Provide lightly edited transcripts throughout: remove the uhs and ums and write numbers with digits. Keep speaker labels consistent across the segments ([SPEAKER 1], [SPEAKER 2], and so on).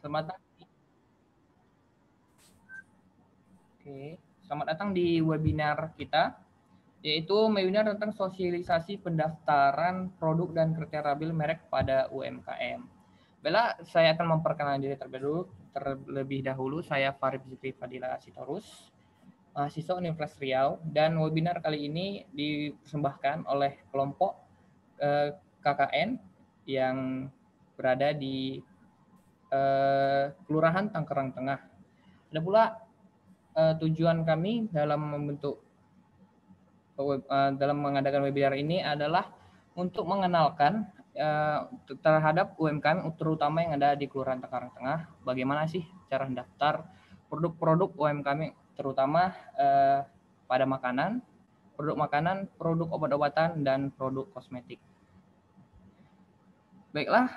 [SPEAKER 1] Selamat datang. Oke, selamat datang di webinar kita, yaitu webinar tentang sosialisasi pendaftaran produk dan kriteria label merek pada UMKM. Baiklah, saya akan memperkenalkan diri terlebih dahulu. Saya Farid Zikri Fadila Sitorus, mahasiswa Universitas Riau, dan webinar kali ini dipersembahkan oleh kelompok KKN yang berada di Kelurahan Tanggerang Tengah. Ada pula tujuan kami dalam mengadakan webinar ini adalah untuk mengenalkan terhadap UMKM terutama yang ada di Kelurahan Tanggerang Tengah, bagaimana sih cara mendaftar produk-produk UMKM terutama pada makanan, produk obat-obatan, dan produk kosmetik. Baiklah,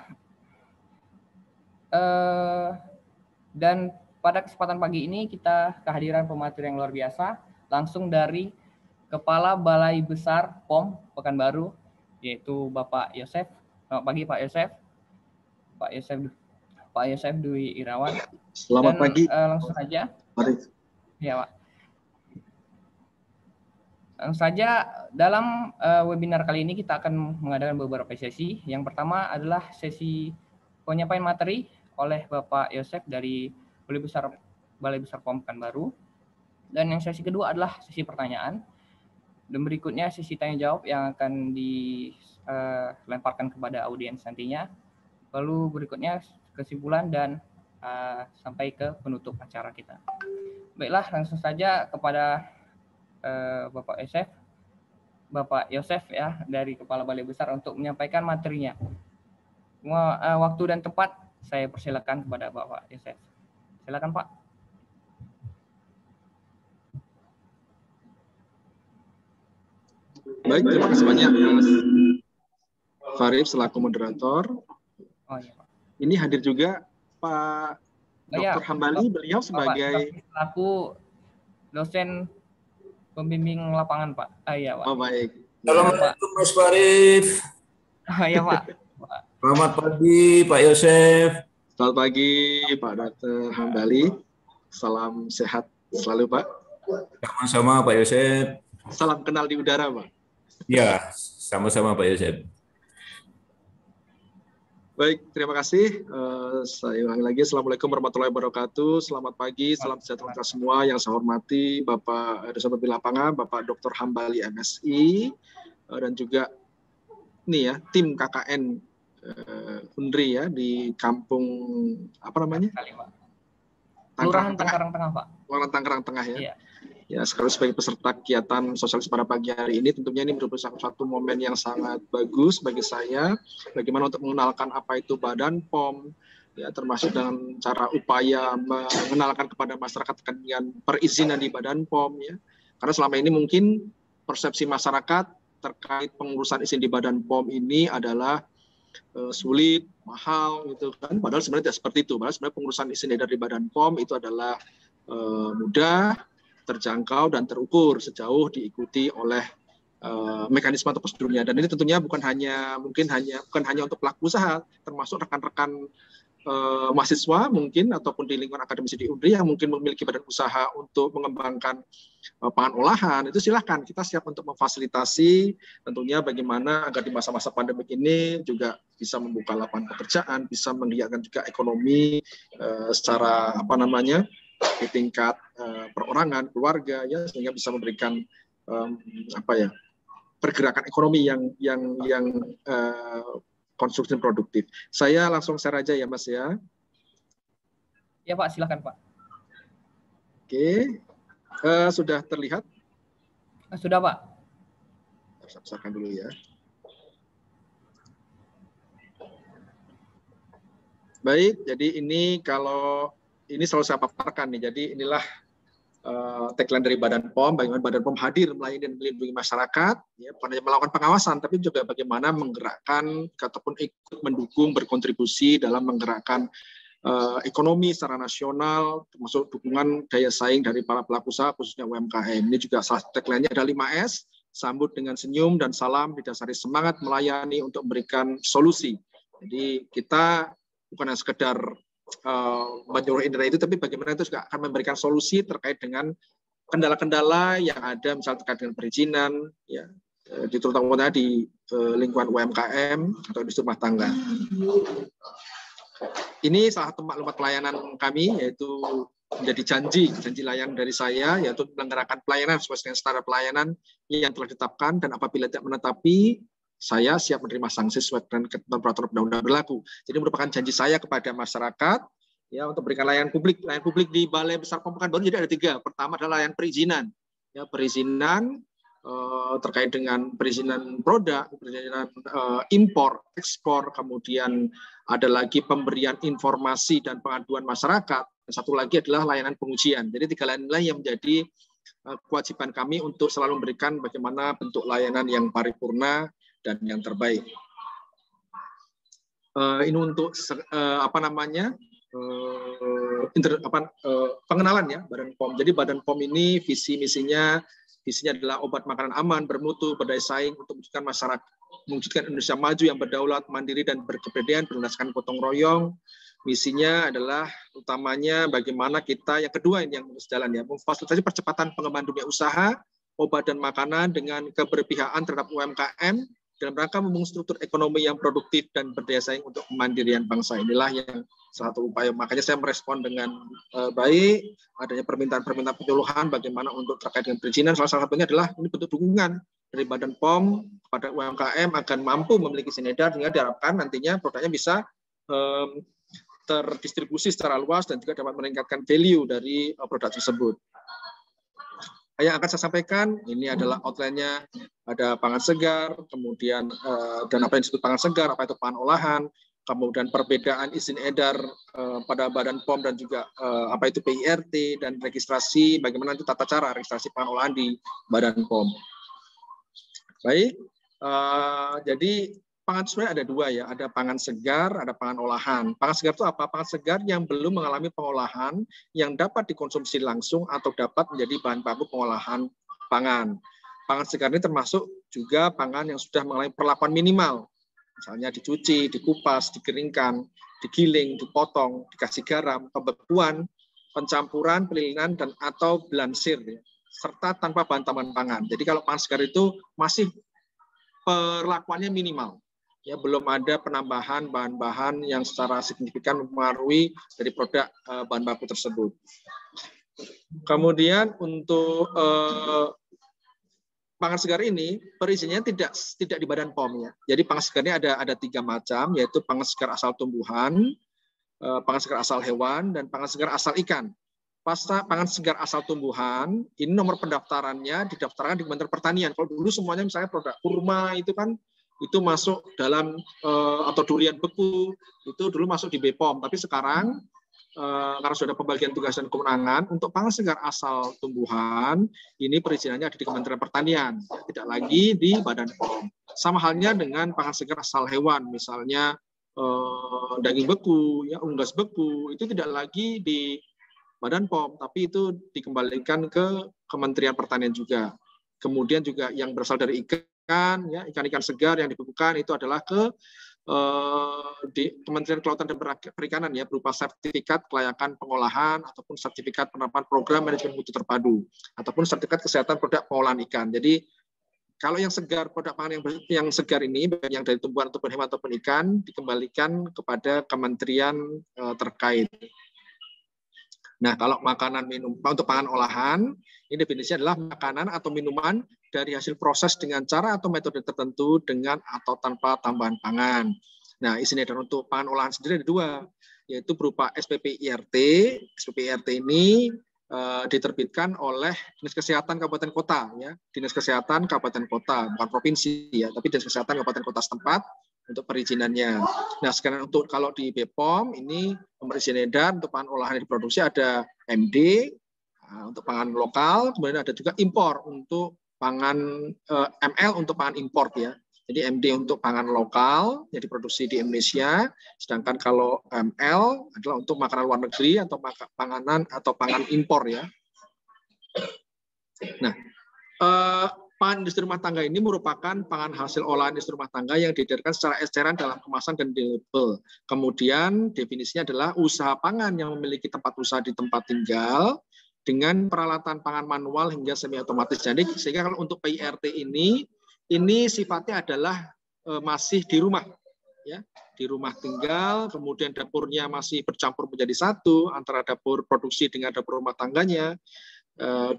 [SPEAKER 1] dan pada kesempatan pagi ini kita kehadiran pemateri yang luar biasa langsung dari Kepala Balai Besar POM Pekanbaru, yaitu Bapak Yosef. Selamat pagi Pak Yosef. Pak Yosef Dwi Irawan.
[SPEAKER 2] Selamat pagi.
[SPEAKER 1] Langsung saja. Ya Pak. Langsung saja dalam webinar kali ini kita akan mengadakan beberapa sesi. Yang pertama adalah sesi penyampaian materi oleh Bapak Yosef dari Balai Besar POM Pekanbaru. Dan yang sesi kedua adalah sesi pertanyaan. Dan berikutnya sesi tanya jawab yang akan dilemparkan kepada audiens nantinya. Lalu berikutnya kesimpulan dan sampai ke penutup acara kita. Baiklah, langsung saja kepada Bapak Yosef ya dari Kepala Balai Besar untuk menyampaikan materinya. Waktu dan tempat saya persilakan kepada Bapak Yosef. Silakan Pak.
[SPEAKER 2] Baik, terima kasih banyak Mas Farid selaku moderator.
[SPEAKER 1] Oh, iya, Pak.
[SPEAKER 2] Ini hadir juga Pak Dr. Hambali, beliau sebagai
[SPEAKER 1] selaku dosen pembimbing lapangan, Pak. Iya, Pak.
[SPEAKER 2] Oh, baik.
[SPEAKER 3] Assalamualaikum Mas Farid.
[SPEAKER 1] Iya, Pak.
[SPEAKER 3] Selamat pagi Pak Yosef.
[SPEAKER 2] Selamat pagi Pak Dr. Hambali. Salam sehat selalu Pak.
[SPEAKER 3] Sama-sama Pak Yosef.
[SPEAKER 2] Salam kenal di udara Pak.
[SPEAKER 3] Ya, sama-sama Pak Yosef.
[SPEAKER 2] Baik, terima kasih. Saya ulangi lagi, Assalamualaikum warahmatullahi wabarakatuh. Selamat pagi, salam sejahtera untuk semua. Yang saya hormati Bapak Dosen Pembimbing Lapangan, Bapak Dr. Hambali MSI, dan juga nih ya tim KKN Undri ya di kampung apa namanya?
[SPEAKER 1] Kelurahan Tanggerang Tengah, Pak.
[SPEAKER 2] Kelurahan Tanggerang Tengah ya.
[SPEAKER 1] Iya.
[SPEAKER 2] Ya, sekaligus sebagai peserta kegiatan sosialis pada pagi hari ini, tentunya ini merupakan satu momen yang sangat bagus bagi saya, bagaimana untuk mengenalkan apa itu Badan POM, ya, termasuk dengan cara upaya mengenalkan kepada masyarakat dengan perizinan di Badan POM, ya, karena selama ini mungkin persepsi masyarakat terkait pengurusan izin di Badan POM ini adalah sulit, mahal, gitu kan, padahal sebenarnya tidak seperti itu. Padahal sebenarnya pengurusan izin edar di Badan POM itu adalah mudah, terjangkau dan terukur sejauh diikuti oleh mekanisme atau prosedurnya. Dan ini tentunya bukan hanya untuk pelaku usaha, termasuk rekan-rekan mahasiswa mungkin ataupun di lingkungan akademisi di Undri yang mungkin memiliki badan usaha untuk mengembangkan pangan olahan, itu silahkan, kita siap untuk memfasilitasi tentunya bagaimana agar di masa-masa pandemi ini juga bisa membuka lapangan pekerjaan, bisa menggiatkan juga ekonomi secara di tingkat perorangan, keluarga, ya, sehingga bisa memberikan pergerakan ekonomi yang konstruktif produktif. Saya langsung share aja ya Mas ya.
[SPEAKER 1] Ya Pak, silakan Pak.
[SPEAKER 2] Oke, sudah terlihat?
[SPEAKER 1] Sudah Pak.
[SPEAKER 2] Saya besarkan dulu ya. Baik, jadi ini selalu saya paparkan nih. Jadi inilah tagline dari Badan POM, bagaimana Badan POM hadir melayani dan melindungi masyarakat, ya, bukan hanya melakukan pengawasan, tapi juga bagaimana menggerakkan ataupun ikut mendukung, berkontribusi dalam menggerakkan ekonomi secara nasional, termasuk dukungan daya saing dari para pelaku usaha, khususnya UMKM. Ini juga salah tagline-nya ada 5S, sambut dengan senyum dan salam, didasari semangat melayani untuk memberikan solusi. Jadi kita bukan hanya sekedar menyuruh indera itu, tapi bagaimana itu juga akan memberikan solusi terkait dengan kendala-kendala yang ada, misalnya terkait dengan perizinan, ya, terutama di lingkungan UMKM atau industri rumah tangga. Ini salah satu maklumat pelayanan kami, yaitu menjadi janji layanan dari saya, yaitu menyelenggarakan pelayanan sesuai dengan standar pelayanan yang telah ditetapkan, dan apabila tidak menetapi, saya siap menerima sanksi sesuai dengan ketentuan peraturan undang-undang berlaku. Jadi merupakan janji saya kepada masyarakat, ya, untuk berikan layanan publik. Layanan publik di Balai Besar POM Pekanbaru jadi ada 3. Pertama adalah layanan perizinan, ya, perizinan terkait dengan perizinan produk, perizinan impor, ekspor, kemudian ada lagi pemberian informasi dan pengaduan masyarakat. Dan satu lagi adalah layanan pengujian. Jadi 3 layanan yang menjadi kewajiban kami untuk selalu memberikan bagaimana bentuk layanan yang paripurna dan yang terbaik. Ini untuk pengenalan, ya, Badan POM. Jadi Badan POM ini visinya adalah obat makanan aman, bermutu, berdaya saing untuk mewujudkan Indonesia maju yang berdaulat, mandiri dan berkepribadian berdasarkan gotong royong. Misinya adalah utamanya bagaimana kita, yang kedua ini yang sejalan, ya, memfasilitasi percepatan pengembangan dunia usaha obat dan makanan dengan keberpihakan terhadap UMKM dalam rangka membangun struktur ekonomi yang produktif dan berdaya saing untuk kemandirian bangsa. Inilah yang salah satu upaya. Makanya saya merespon dengan baik adanya permintaan-permintaan penyuluhan bagaimana untuk terkait dengan perizinan. Salah satunya adalah ini bentuk dukungan dari Badan POM kepada UMKM agar mampu memiliki izin edar, sehingga diharapkan nantinya produknya bisa terdistribusi secara luas dan juga dapat meningkatkan value dari produk tersebut. Yang akan saya sampaikan ini adalah outline-nya, ada pangan segar, kemudian dan apa yang disebut pangan segar, apa itu pangan olahan, kemudian perbedaan izin edar pada Badan POM dan juga apa itu PIRT, dan registrasi, bagaimana itu tata cara registrasi pangan olahan di Badan POM. Baik, jadi pangan sebenarnya ada 2, ya, ada pangan segar, ada pangan olahan. Pangan segar itu apa? Pangan segar yang belum mengalami pengolahan, yang dapat dikonsumsi langsung atau dapat menjadi bahan baku pengolahan pangan. Pangan segar ini termasuk juga pangan yang sudah mengalami perlakuan minimal, misalnya dicuci, dikupas, dikeringkan, digiling, dipotong, dikasih garam, pembekuan, pencampuran, pelilinan, dan atau blansir, ya, serta tanpa bahan tambahan pangan. Jadi kalau pangan segar itu masih perlakuannya minimal, ya, belum ada penambahan bahan-bahan yang secara signifikan mempengaruhi dari produk bahan baku tersebut. Kemudian untuk pangan segar ini perizinan tidak di Badan POM, ya. Jadi pangan segar ini ada 3 macam, yaitu pangan segar asal tumbuhan, pangan segar asal hewan, dan pangan segar asal ikan. Pangan segar asal tumbuhan ini nomor pendaftarannya didaftarkan di Kementerian Pertanian. Kalau dulu semuanya misalnya produk kurma itu kan itu masuk dalam atau durian beku itu dulu masuk di BPOM, tapi sekarang karena sudah pembagian tugas dan kewenangan untuk pangan segar asal tumbuhan ini perizinannya ada di Kementerian Pertanian, tidak lagi di Badan POM. Sama halnya dengan pangan segar asal hewan, misalnya daging beku, ya, unggas beku itu tidak lagi di Badan POM, tapi itu dikembalikan ke Kementerian Pertanian juga. Kemudian juga yang berasal dari ikan, ya, ikan-ikan segar yang dibekukan itu adalah ke di Kementerian Kelautan dan Perikanan, ya, berupa sertifikat kelayakan pengolahan ataupun sertifikat penerapan program manajemen mutu terpadu ataupun sertifikat kesehatan produk pengolahan ikan. Jadi kalau yang segar, produk pangan yang segar ini, yang dari tumbuhan ataupun hewan ataupun ikan, dikembalikan kepada kementerian terkait. Nah, kalau makanan minum untuk pangan olahan, ini definisinya adalah makanan atau minuman dari hasil proses dengan cara atau metode tertentu dengan atau tanpa tambahan pangan. Nah, izin edar untuk pangan olahan sendiri ada 2, yaitu berupa SPPIRT. SPPIRT ini diterbitkan oleh Dinas Kesehatan Kabupaten Kota, ya, Dinas Kesehatan Kabupaten Kota, bukan provinsi, ya, tapi Dinas Kesehatan Kabupaten Kota setempat untuk perizinannya. Nah, sekarang untuk kalau di BPOM ini nomor izin edar untuk pangan olahan yang diproduksi ada MD untuk pangan lokal, kemudian ada juga impor untuk pangan ML untuk pangan impor, ya. Jadi MD untuk pangan lokal yang diproduksi di Indonesia, sedangkan kalau ML adalah untuk makanan luar negeri atau panganan atau pangan impor, ya. Nah, Pangan industri rumah tangga ini merupakan pangan hasil olahan industri rumah tangga yang diedarkan secara eceran dalam kemasan dan di label. Kemudian definisinya adalah usaha pangan yang memiliki tempat usaha di tempat tinggal dengan peralatan pangan manual hingga semi otomatis. Jadi sehingga kalau untuk PIRT ini sifatnya adalah masih di rumah, ya, di rumah tinggal, kemudian dapurnya masih bercampur menjadi satu antara dapur produksi dengan dapur rumah tangganya.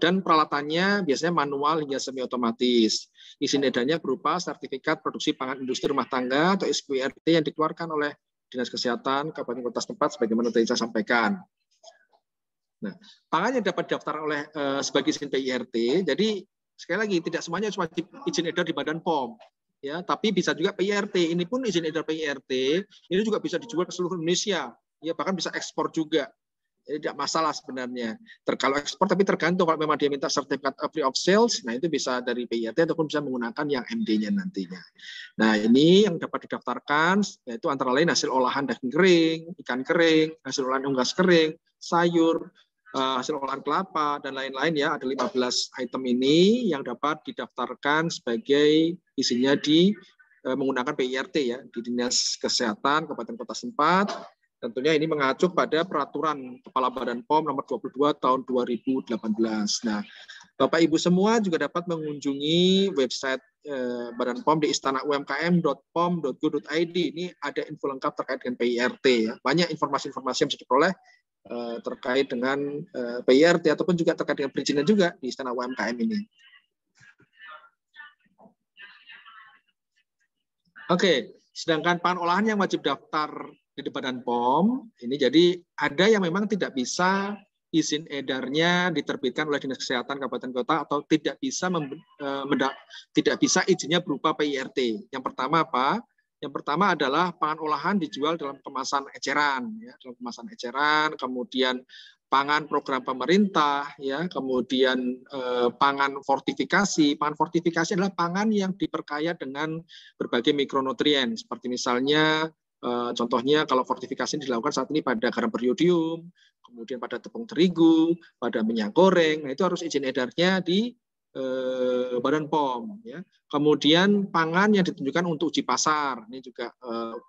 [SPEAKER 2] Dan peralatannya biasanya manual hingga semi otomatis. Izin edarnya berupa sertifikat produksi pangan industri rumah tangga atau SPIRT yang dikeluarkan oleh Dinas Kesehatan Kabupaten Kota setempat sebagaimana tadi saya sampaikan. Nah, pangan yang dapat didaftar oleh sebagai izin PIRT, jadi sekali lagi tidak semuanya wajib izin edar di Badan POM, ya, tapi bisa juga PIRT. Ini pun izin edar PIRT ini juga bisa dijual ke seluruh Indonesia, ya, bahkan bisa ekspor juga. Jadi tidak masalah sebenarnya. Kalau ekspor tapi tergantung kalau memang dia minta sertifikat free of sales, nah itu bisa dari PIRT ataupun bisa menggunakan yang MD-nya nantinya. Nah ini yang dapat didaftarkan yaitu antara lain hasil olahan daging kering, ikan kering, hasil olahan unggas kering, sayur, hasil olahan kelapa dan lain-lain, ya. Ada 15 item ini yang dapat didaftarkan sebagai isinya menggunakan PIRT, ya, di Dinas Kesehatan Kabupaten Kota setempat. Tentunya ini mengacu pada peraturan Kepala Badan POM nomor 22 tahun 2018. Nah, Bapak Ibu semua juga dapat mengunjungi website Badan POM di istanaumkm.pom.go.id. Ini ada info lengkap terkait dengan PIRT, ya. Banyak informasi-informasi yang bisa diperoleh terkait dengan PIRT ataupun juga terkait dengan perizinan juga di Istana UMKM ini. Oke, sedangkan pangan olahan yang wajib daftar di Badan POM ini, jadi ada yang memang tidak bisa izin edarnya diterbitkan oleh Dinas Kesehatan Kabupaten Kota atau tidak bisa izinnya berupa PIRT. Yang pertama apa? Yang pertama adalah pangan olahan dijual dalam kemasan eceran, ya, dalam kemasan eceran, kemudian pangan program pemerintah, ya, kemudian pangan fortifikasi. Pangan fortifikasi adalah pangan yang diperkaya dengan berbagai mikronutrien, seperti misalnya contohnya kalau fortifikasi dilakukan saat ini pada garam beriodium, kemudian pada tepung terigu, pada minyak goreng. Nah itu harus izin edarnya di Badan POM, ya. Kemudian pangan yang ditunjukkan untuk uji pasar, ini juga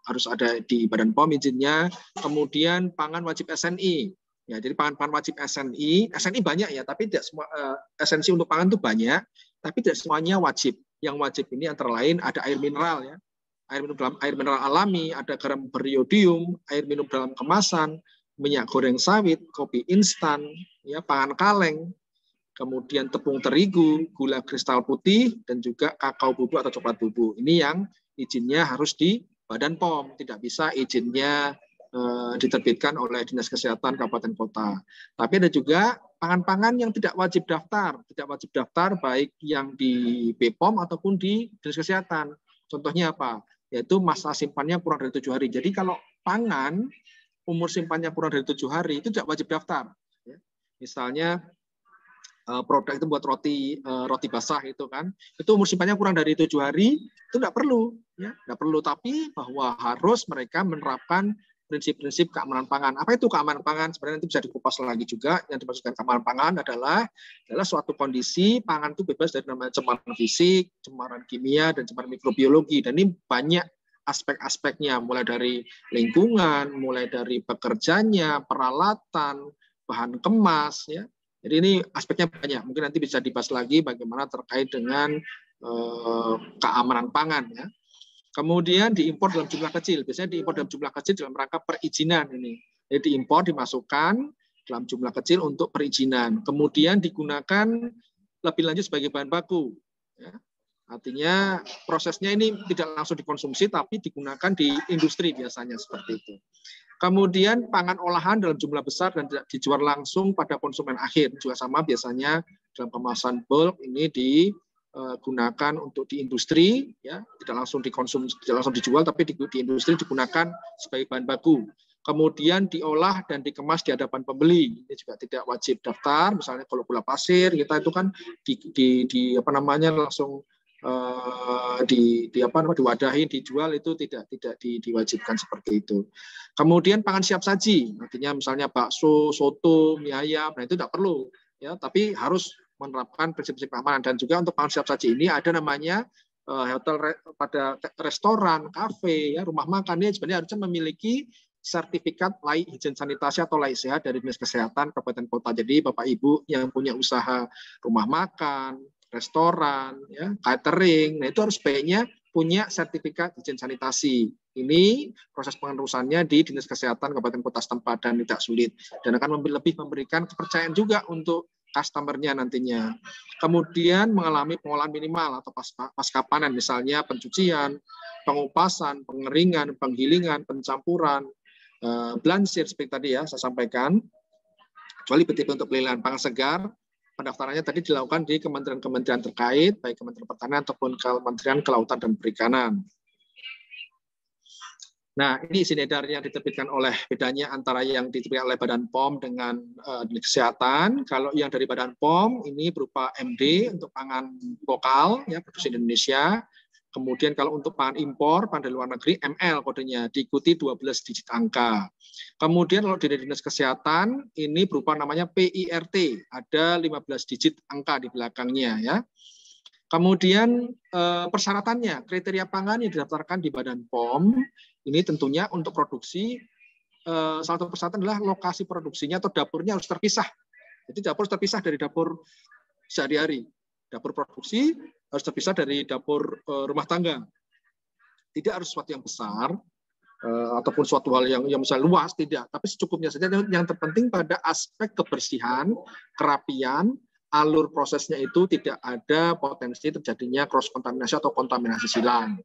[SPEAKER 2] harus ada di Badan POM izinnya. Kemudian pangan wajib SNI, ya. Jadi pangan wajib SNI banyak, ya, tapi tidak semua esensi untuk pangan itu banyak, tapi tidak semuanya wajib. Yang wajib ini antara lain ada air mineral, ya. Air mineral alami, ada garam beriodium, air minum dalam kemasan, minyak goreng sawit, kopi instan, ya, pangan kaleng, kemudian tepung terigu, gula kristal putih, dan juga kakao bubuk atau coklat bubuk. Ini yang izinnya harus di Badan POM, tidak bisa izinnya diterbitkan oleh Dinas Kesehatan Kabupaten Kota. Tapi ada juga pangan-pangan yang tidak wajib daftar baik yang di BPOM ataupun di Dinas Kesehatan. Contohnya apa? Yaitu masa simpannya kurang dari 7 hari. Jadi kalau pangan umur simpannya kurang dari 7 hari itu tidak wajib daftar. Ya. Misalnya produk itu buat roti basah itu kan, itu umur simpannya kurang dari 7 hari itu tidak perlu, ya, tidak perlu. Tapi bahwa harus mereka menerapkan prinsip-prinsip keamanan pangan. Apa itu keamanan pangan? Sebenarnya nanti bisa dikupas lagi juga. Yang dimaksudkan keamanan pangan adalah suatu kondisi pangan itu bebas dari namanya cemaran fisik, cemaran kimia, dan cemaran mikrobiologi. Dan ini banyak aspek-aspeknya, mulai dari lingkungan, mulai dari pekerjanya, peralatan, bahan kemas, ya. Jadi ini aspeknya banyak. Mungkin nanti bisa dibahas lagi bagaimana terkait dengan keamanan pangan, ya. Kemudian diimpor dalam jumlah kecil. Biasanya diimpor dalam jumlah kecil dalam rangka perizinan ini. Jadi diimpor dimasukkan dalam jumlah kecil untuk perizinan. Kemudian digunakan lebih lanjut sebagai bahan baku. Ya. Artinya prosesnya ini tidak langsung dikonsumsi, tapi digunakan di industri biasanya seperti itu. Kemudian pangan olahan dalam jumlah besar dan tidak dijual langsung pada konsumen akhir. Juga sama biasanya dalam kemasan bulk ini digunakan untuk di industri, ya, tidak langsung dikonsumsi, tidak langsung dijual, tapi di industri digunakan sebagai bahan baku. Kemudian diolah dan dikemas di hadapan pembeli. Ini juga tidak wajib daftar. Misalnya kalau gula pasir kita itu kan langsung diwadahi, dijual, itu tidak diwajibkan seperti itu. Kemudian pangan siap saji, artinya misalnya bakso, soto, mie ayam, nah itu tidak perlu, ya, tapi harus menerapkan prinsip-prinsip keamanan. Dan juga untuk pangan siap saji ini ada namanya hotel pada restoran, kafe, ya, rumah makan, ini sebenarnya harusnya memiliki sertifikat layak izin sanitasi atau layak sehat dari Dinas Kesehatan Kabupaten Kota. Jadi Bapak Ibu yang punya usaha rumah makan, restoran, ya, catering, nah itu harus sebaiknya punya sertifikat izin sanitasi. Ini proses pengurusannya di Dinas Kesehatan Kabupaten Kota setempat dan tidak sulit. Dan akan lebih memberikan kepercayaan juga untuk customer-nya nantinya. Kemudian mengalami pengolahan minimal atau pasca panen, misalnya pencucian, pengupasan, pengeringan, penggilingan, pencampuran, blansir seperti tadi ya saya sampaikan, kecuali BTP untuk peliharaan pangan segar, pendaftarannya tadi dilakukan di kementerian-kementerian terkait, baik Kementerian Pertanian ataupun Kementerian Kelautan dan Perikanan. Nah, ini izin edar yang diterbitkan oleh bedanya antara yang diterbitkan oleh Badan POM dengan Dinas Kesehatan. Kalau yang dari Badan POM ini berupa MD untuk pangan lokal, ya, produksi Indonesia. Kemudian kalau untuk pangan impor, pangan dari luar negeri, ML kodenya, diikuti 12 digit angka. Kemudian kalau di Dinas Kesehatan, ini berupa namanya PIRT, ada 15 digit angka di belakangnya. Ya. Kemudian persyaratannya, kriteria pangan yang didaftarkan di Badan POM, ini tentunya untuk produksi, salah satu persyaratan adalah lokasi produksinya atau dapurnya harus terpisah. Jadi dapur harus terpisah dari dapur sehari-hari. Dapur produksi harus terpisah dari dapur rumah tangga. Tidak harus sesuatu yang besar, ataupun suatu hal yang misalnya luas, tidak. Tapi secukupnya saja. Yang terpenting pada aspek kebersihan, kerapian, alur prosesnya itu tidak ada potensi terjadinya cross kontaminasi atau kontaminasi silang.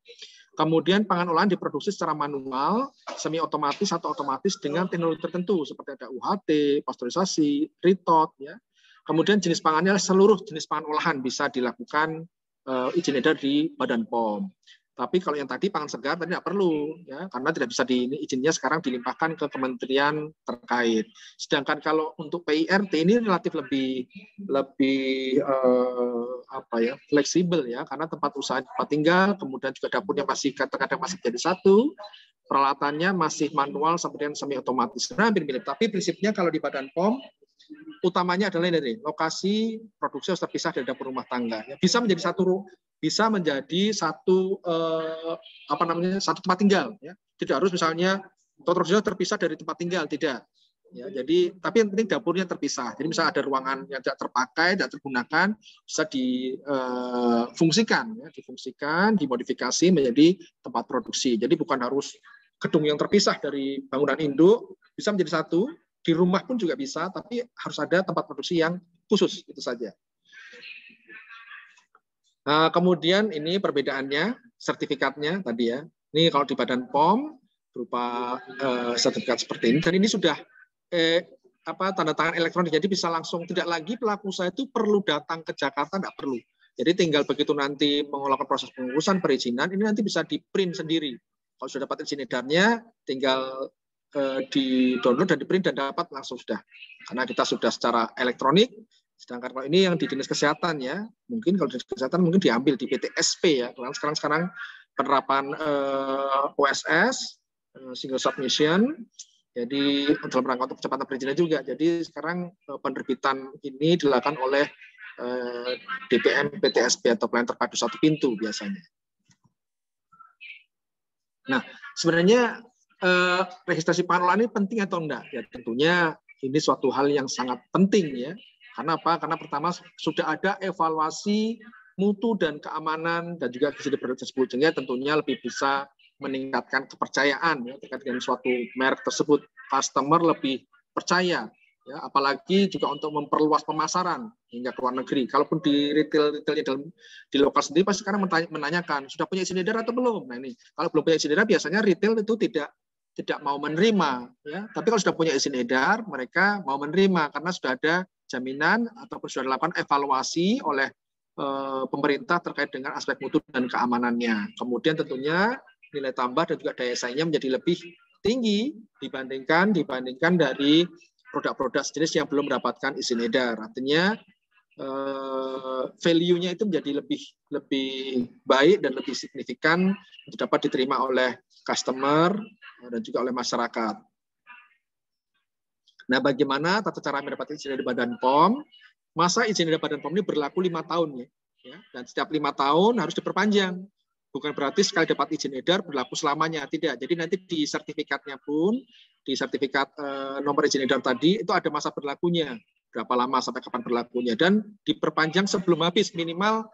[SPEAKER 2] Kemudian pangan olahan diproduksi secara manual, semi otomatis atau otomatis dengan teknologi tertentu seperti ada UHT, pasteurisasi, ritot, ya. Kemudian jenis pangannya seluruh jenis pangan olahan bisa dilakukan izin edar di Badan POM. Tapi kalau yang tadi pangan segar tadi tidak perlu, ya, karena tidak bisa izinnya sekarang dilimpahkan ke kementerian terkait. Sedangkan kalau untuk PIRT ini relatif lebih fleksibel, ya, karena tempat usaha tempat tinggal, kemudian juga dapurnya masih kadang-kadang masih jadi satu, peralatannya masih manual sampai dengan semi otomatis. Nah, hampir mirip. Tapi prinsipnya kalau di Badan POM utamanya adalah dari lokasi produksi harus terpisah dari dapur rumah tangga. Ya, bisa menjadi satu satu tempat tinggal. Ya. Tidak harus misalnya produksinya terpisah dari tempat tinggal, tidak. Ya, jadi tapi yang penting dapurnya terpisah. Jadi misalnya ada ruangan yang tidak terpakai, tidak tergunakan, bisa difungsikan, dimodifikasi menjadi tempat produksi. Jadi bukan harus gedung yang terpisah dari bangunan induk, bisa menjadi satu. Di rumah pun juga bisa, tapi harus ada tempat produksi yang khusus, itu saja. Nah, kemudian ini perbedaannya, sertifikatnya tadi ya. Ini kalau di Badan POM berupa sertifikat seperti ini, dan ini sudah tanda tangan elektronik, jadi bisa langsung, tidak lagi pelaku usaha itu perlu datang ke Jakarta, tidak perlu. Jadi tinggal begitu nanti melakukan proses pengurusan perizinan, ini nanti bisa di print sendiri. Kalau sudah dapat izin edarnya, tinggal di download dan di print dan dapat langsung sudah, karena kita sudah secara elektronik. Sedangkan kalau ini yang di Dinas Kesehatan, ya, mungkin kalau Dinas Kesehatan mungkin diambil di PTSP, ya, karena sekarang penerapan OSS single submission, jadi dalam rangka untuk kecepatan perizinan juga. Jadi sekarang penerbitan ini dilakukan oleh DPM PTSP atau pelayanan terpadu satu pintu biasanya. Nah, sebenarnya registrasi pangan olahan ini penting atau enggak? Ya, tentunya ini suatu hal yang sangat penting, ya. Karena apa? Karena pertama sudah ada evaluasi mutu dan keamanan dan juga gizi di produk tersebut, sehingga tentunya lebih bisa meningkatkan kepercayaan, ya, terkait dengan suatu merek tersebut. Customer lebih percaya, ya, apalagi juga untuk memperluas pemasaran hingga ke luar negeri. Kalaupun di retailnya di lokal sendiri pasti sekarang menanyakan sudah punya izin edar atau belum. Nah, ini kalau belum punya izin edar biasanya retail itu tidak mau menerima, ya. Tapi kalau sudah punya izin edar, mereka mau menerima karena sudah ada jaminan ataupun sudah dilakukan evaluasi oleh pemerintah terkait dengan aspek mutu dan keamanannya. Kemudian tentunya nilai tambah dan juga daya saingnya menjadi lebih tinggi dibandingkan dari produk-produk sejenis yang belum mendapatkan izin edar. Artinya value-nya itu menjadi lebih baik dan lebih signifikan untuk dapat diterima oleh customer dan juga oleh masyarakat. Nah, bagaimana tata cara mendapatkan izin dari Badan POM? masa izin edar Badan POM ini berlaku 5 tahun ya. Dan setiap 5 tahun harus diperpanjang. Bukan berarti sekali dapat izin edar berlaku selamanya, tidak. Jadi nanti di sertifikatnya pun, di sertifikat nomor izin edar tadi itu ada masa berlakunya, berapa lama sampai kapan berlakunya, dan diperpanjang sebelum habis, minimal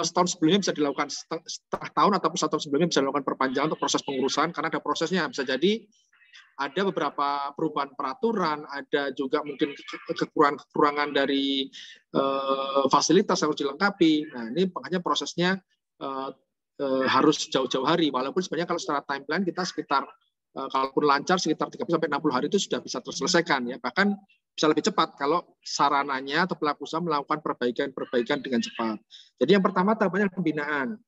[SPEAKER 2] setahun sebelumnya bisa dilakukan, setengah tahun ataupun 1 tahun sebelumnya bisa dilakukan perpanjangan untuk proses pengurusan, karena ada prosesnya. Bisa jadi ada beberapa perubahan peraturan, ada juga mungkin kekurangan dari fasilitas harus dilengkapi. Nah, ini makanya prosesnya harus jauh-jauh hari, walaupun sebenarnya kalau secara timeline kita sekitar kalaupun lancar sekitar 30-60 hari itu sudah bisa terselesaikan ya, bahkan bisa lebih cepat kalau sarananya atau pelaku usaha melakukan perbaikan dengan cepat. Jadi yang pertama tahapannya pembinaan.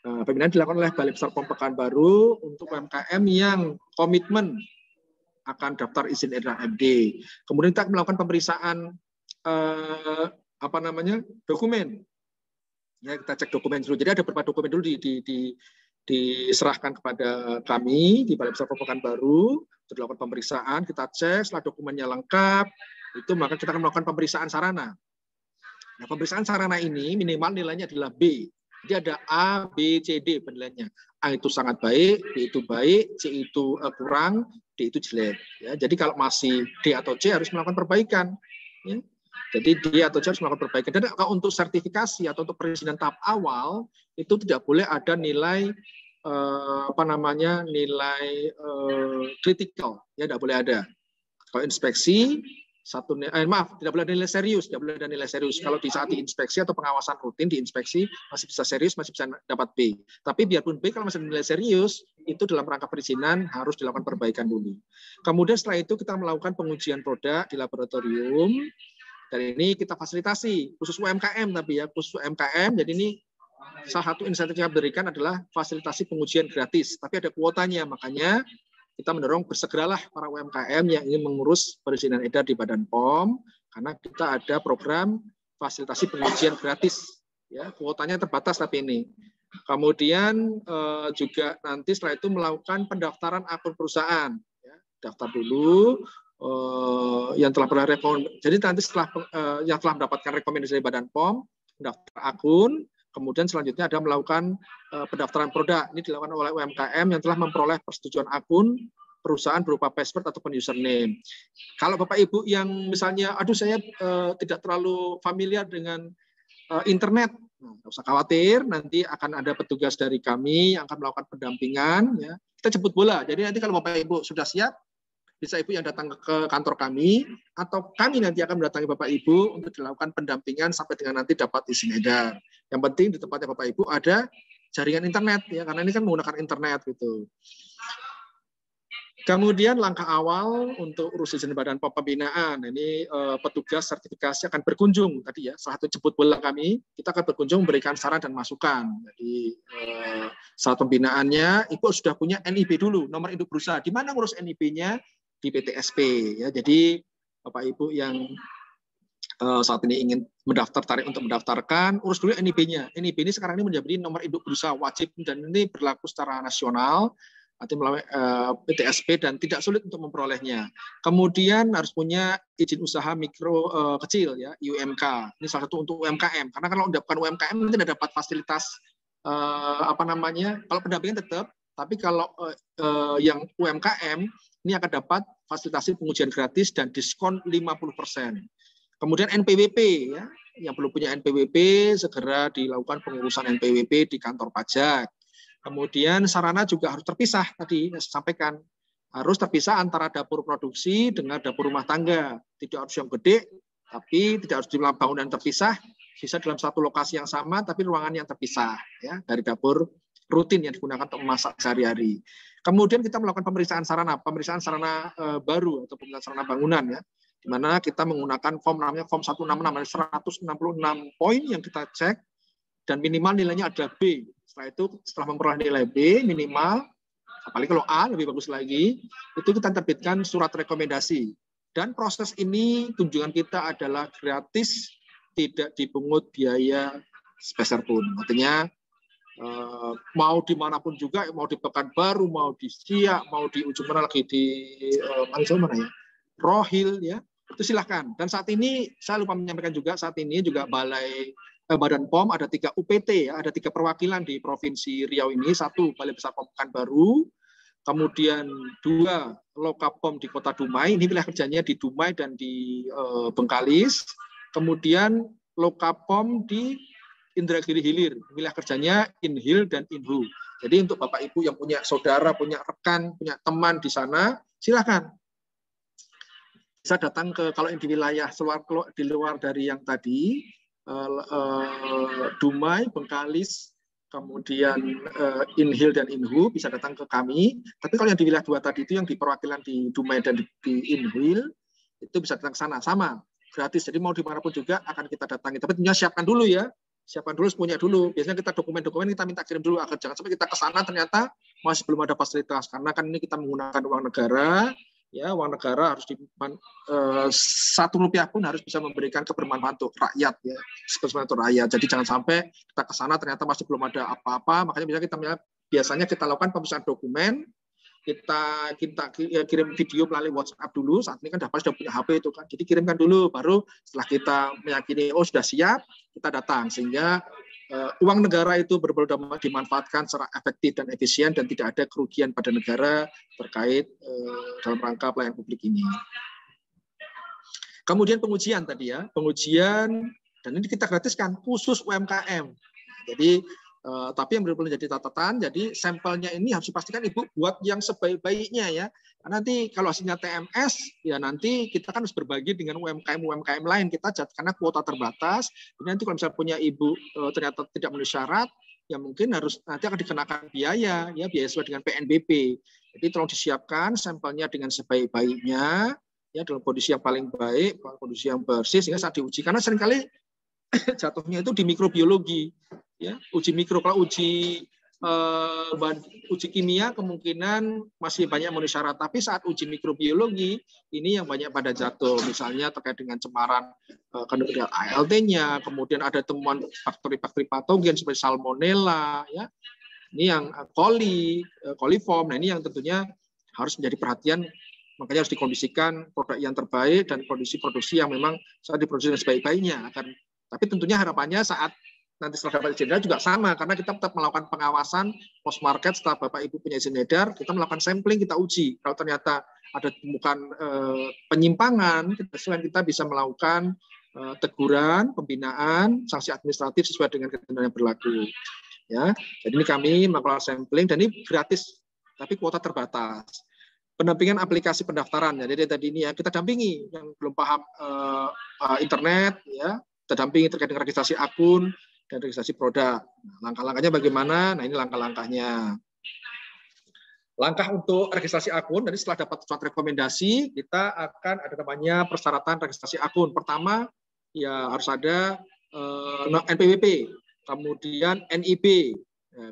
[SPEAKER 2] Pembinaan dilakukan oleh Balai Besar POM Pekanbaru untuk UMKM yang komitmen akan daftar izin edar MD. Kemudian kita melakukan pemeriksaan dokumen. Ya, kita cek dokumen dulu. Jadi ada beberapa dokumen dulu diserahkan kepada kami di Balai Besar POM Pekanbaru untuk dilakukan pemeriksaan. Kita cek, setelah dokumennya lengkap, itu maka kita akan melakukan pemeriksaan sarana. Nah, pemeriksaan sarana ini minimal nilainya adalah B. Jadi ada A, B, C, D penilaiannya. A itu sangat baik, B itu baik, C itu kurang, D itu jelek. Ya, jadi kalau masih D atau C harus melakukan perbaikan. Ya. Jadi D atau C harus melakukan perbaikan. Dan untuk sertifikasi atau untuk perizinan tahap awal itu tidak boleh ada nilai nilai kritikal, ya tidak boleh ada. Kalau inspeksi tidak boleh ada nilai serius, tidak boleh ada nilai serius. Kalau di saat diinspeksi atau pengawasan rutin diinspeksi masih bisa serius, masih bisa dapat B. Tapi biarpun B kalau masih nilai serius, itu dalam rangka perizinan harus dilakukan perbaikan dulu. Kemudian setelah itu kita melakukan pengujian produk di laboratorium. Dan ini kita fasilitasi khusus UMKM tapi ya, khusus UMKM. Jadi ini salah satu insentif yang kita berikan adalah fasilitasi pengujian gratis, tapi ada kuotanya, makanya kita mendorong bersegeralah para UMKM yang ingin mengurus perizinan edar di Badan POM, karena kita ada program fasilitasi pengujian gratis, ya kuotanya terbatas tapi ini. Kemudian juga nanti setelah itu melakukan pendaftaran akun perusahaan, ya, daftar dulu yang telah pernah jadi nanti setelah yang telah mendapatkan rekomendasi dari Badan POM, mendaftar akun. Kemudian selanjutnya ada melakukan pendaftaran produk. Ini dilakukan oleh UMKM yang telah memperoleh persetujuan akun perusahaan berupa password ataupun username. Kalau Bapak Ibu yang misalnya, saya tidak terlalu familiar dengan internet, nggak usah khawatir, nanti akan ada petugas dari kami yang akan melakukan pendampingan. Ya. Kita jemput bola. Jadi nanti kalau Bapak Ibu sudah siap, bisa Ibu yang datang ke kantor kami, atau kami nanti akan mendatangi Bapak Ibu untuk dilakukan pendampingan sampai dengan nanti dapat izin edar. Yang penting di tempatnya Bapak Ibu ada jaringan internet, ya, karena ini kan menggunakan internet gitu. Kemudian langkah awal untuk urus izin Badan POM pembinaan, ini petugas sertifikasi akan berkunjung tadi ya, salah satu jemput bola kami, kita akan berkunjung memberikan saran dan masukan. Jadi saat pembinaannya, Ibu sudah punya NIB dulu, nomor induk berusaha. Di mana ngurus NIB-nya? Di PTSP, ya. Jadi Bapak Ibu yang saat ini ingin tarik untuk mendaftarkan, urus dulu NIB-nya. NIB ini sekarang ini menjadi nomor induk berusaha wajib dan ini berlaku secara nasional, artinya melalui PTSP dan tidak sulit untuk memperolehnya. Kemudian harus punya izin usaha mikro kecil, ya, UMK. Ini salah satu untuk UMKM, karena kalau bukan UMKM nanti tidak dapat fasilitas kalau pendampingan tetap, tapi kalau yang UMKM ini akan dapat fasilitasi pengujian gratis dan diskon 50%. Kemudian NPWP, ya, yang belum punya NPWP segera dilakukan pengurusan NPWP di kantor pajak. Kemudian sarana juga harus terpisah, tadi saya sampaikan, harus terpisah antara dapur produksi dengan dapur rumah tangga. Tidak harus yang gede, tapi tidak harus di dalam bangunan terpisah, bisa dalam satu lokasi yang sama tapi ruangan yang terpisah, ya, dari dapur rutin yang digunakan untuk memasak sehari-hari. Kemudian kita melakukan pemeriksaan sarana baru atau pemeriksaan sarana bangunan, ya, di mana kita menggunakan form namanya form 166, 166 poin yang kita cek dan minimal nilainya adalah B. Setelah itu, setelah memperoleh nilai B minimal, apalagi kalau A lebih bagus lagi, itu kita terbitkan surat rekomendasi. Dan proses ini kunjungan kita adalah gratis, tidak dipungut biaya sepeser pun. Artinya mau dimanapun juga, mau di Pekanbaru, mau di Siak, mau di ujung mana lagi di Rohil, ya, itu silahkan. Dan saat ini saya lupa menyampaikan juga, saat ini juga Badan POM ada 3 UPT, ya, ada 3 perwakilan di Provinsi Riau ini. 1 Balai Besar POM Pekanbaru, kemudian 2 Lokapom di Kota Dumai, ini wilayah kerjanya di Dumai dan di Bengkalis, kemudian Lokapom di Indragiri Hilir, wilayah kerjanya Inhil dan Inhu. Jadi untuk Bapak Ibu yang punya saudara, punya rekan, punya teman di sana, silakan. Bisa datang ke, kalau yang di wilayah di luar dari yang tadi, Dumai, Bengkalis, kemudian Inhil dan Inhu, bisa datang ke kami. Tapi kalau yang di wilayah 2 tadi itu, yang di perwakilan di Dumai dan di Inhil, itu bisa datang ke sana, sama, gratis. Jadi mau dimanapun juga akan kita datangi. Tapi tentunya siapkan dulu ya, siapkan dulu, punya dulu. Biasanya kita dokumen-dokumen kita minta kirim dulu, agar jangan sampai kita ke sana ternyata masih belum ada fasilitas. Karena kan ini kita menggunakan uang negara, ya, uang negara harus Rp1 pun harus bisa memberikan kebermanfaatan untuk rakyat, ya, untuk rakyat. Jadi jangan sampai kita ke sana ternyata masih belum ada apa-apa. Makanya biasanya kita lakukan pemeriksaan dokumen, kita kirim video melalui WhatsApp dulu. Saat ini kan sudah punya HP itu kan, jadi kirimkan dulu, baru setelah kita meyakini sudah siap, kita datang, sehingga uang negara itu benar-benar dimanfaatkan secara efektif dan efisien dan tidak ada kerugian pada negara terkait dalam rangka pelayanan publik ini. Kemudian pengujian tadi ya, pengujian, dan ini kita gratiskan khusus UMKM. Jadi tapi yang benar-benar jadi catatan, jadi sampelnya ini harus dipastikan Ibu buat yang sebaik-baiknya ya. Nanti kalau hasilnya TMS, ya nanti kita kan harus berbagi dengan UMKM lain, kita karena kuota terbatas. Jadi nanti kalau misalnya punya Ibu ternyata tidak memenuhi syarat, ya mungkin nanti akan dikenakan biaya, ya biaya sesuai dengan PNBP. Jadi tolong disiapkan sampelnya dengan sebaik-baiknya, ya dalam kondisi yang paling baik, kondisi yang bersih, sehingga saat diuji. Karena seringkali jatuhnya itu di mikrobiologi. Ya, uji mikro, kalau uji kimia kemungkinan masih banyak memenuhi syarat, tapi saat uji mikrobiologi ini yang banyak pada jatuh, misalnya terkait dengan cemaran kandungan ALT-nya, kemudian ada temuan bakteri-bakteri patogen seperti salmonella, ya, ini yang coliform, nah ini yang tentunya harus menjadi perhatian, makanya harus dikondisikan produk yang terbaik dan kondisi produksi yang memang saat diproduksi dengan sebaik-baiknya. Tapi tentunya harapannya saat nanti setelah dapat izin edar juga sama, karena kita tetap melakukan pengawasan post market setelah Bapak Ibu punya izin edar, kita melakukan sampling, kita uji. Kalau ternyata ada temukan penyimpangan, kita bisa melakukan teguran, pembinaan, sanksi administratif sesuai dengan ketentuan yang berlaku. Ya, jadi ini kami melakukan sampling dan ini gratis, tapi kuota terbatas. Pendampingan aplikasi pendaftaran, ya, jadi tadi ini ya kita dampingi yang belum paham internet, ya, kita dampingi terkait dengan registrasi akun dan registrasi produk. Langkah-langkahnya bagaimana? Nah, ini langkah-langkahnya. Langkah untuk registrasi akun, jadi setelah dapat surat rekomendasi, kita akan ada namanya persyaratan registrasi akun. Pertama, ya harus ada NPWP, kemudian NIB,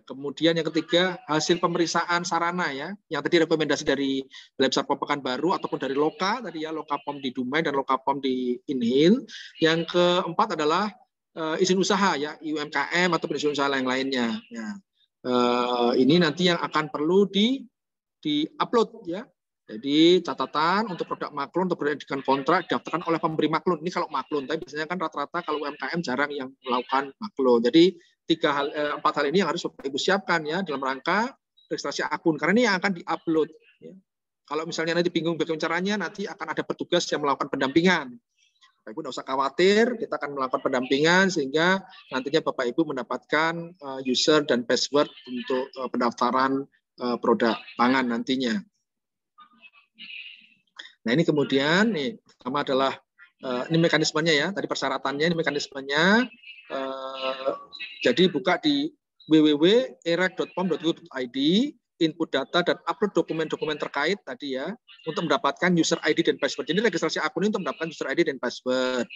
[SPEAKER 2] kemudian yang ketiga hasil pemeriksaan sarana, ya, yang tadi rekomendasi dari Balai Besar POM Pekanbaru ataupun dari Loka tadi ya, Lokapom di Dumai dan Lokapom di Inhil. Yang keempat adalah izin usaha, ya, UMKM atau izin usaha yang lainnya. Ya. Ini nanti yang akan perlu di-upload, ya. Jadi catatan untuk produk maklun, untuk produk dengan kontrak didaftarkan oleh pemberi maklun. Ini kalau maklun, tapi biasanya kan rata-rata kalau UMKM jarang yang melakukan maklun. Jadi 4 hal ini yang harus Bapak Ibu siapkan, ya, dalam rangka registrasi akun. Karena ini yang akan di-upload. Ya. Kalau misalnya nanti bingung bagaimana caranya, nanti akan ada petugas yang melakukan pendampingan. Bapak Ibu tidak usah khawatir, kita akan melakukan pendampingan sehingga nantinya Bapak Ibu mendapatkan user dan password untuk pendaftaran produk pangan nantinya. Nah, ini kemudian nih pertama adalah ini mekanismenya, ya, tadi persyaratannya, ini mekanismenya. Jadi buka di www.erek.pom.go.id, input data dan upload dokumen-dokumen terkait tadi, ya, untuk mendapatkan user ID dan password. Jadi registrasi akun ini untuk mendapatkan user ID dan password.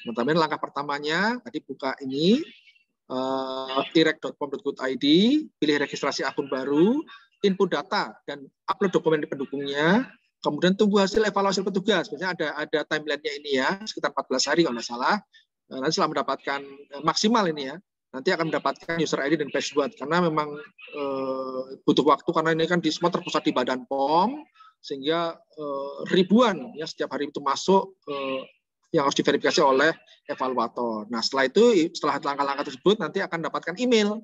[SPEAKER 2] Teman-teman, langkah pertamanya tadi buka ini erek.pom.go.id, pilih registrasi akun baru, input data dan upload dokumen pendukungnya. Kemudian tunggu hasil evaluasi petugas. Biasanya ada timeline-nya ini, ya, sekitar 14 hari kalau nggak salah. Nanti setelah mendapatkan maksimal ini, ya, nanti akan mendapatkan user ID dan password. Karena memang butuh waktu, karena ini kan semua terpusat di Badan POM. sehingga ribuan ya setiap hari itu masuk yang harus diverifikasi oleh evaluator. Nah, setelah langkah-langkah tersebut nanti akan mendapatkan email,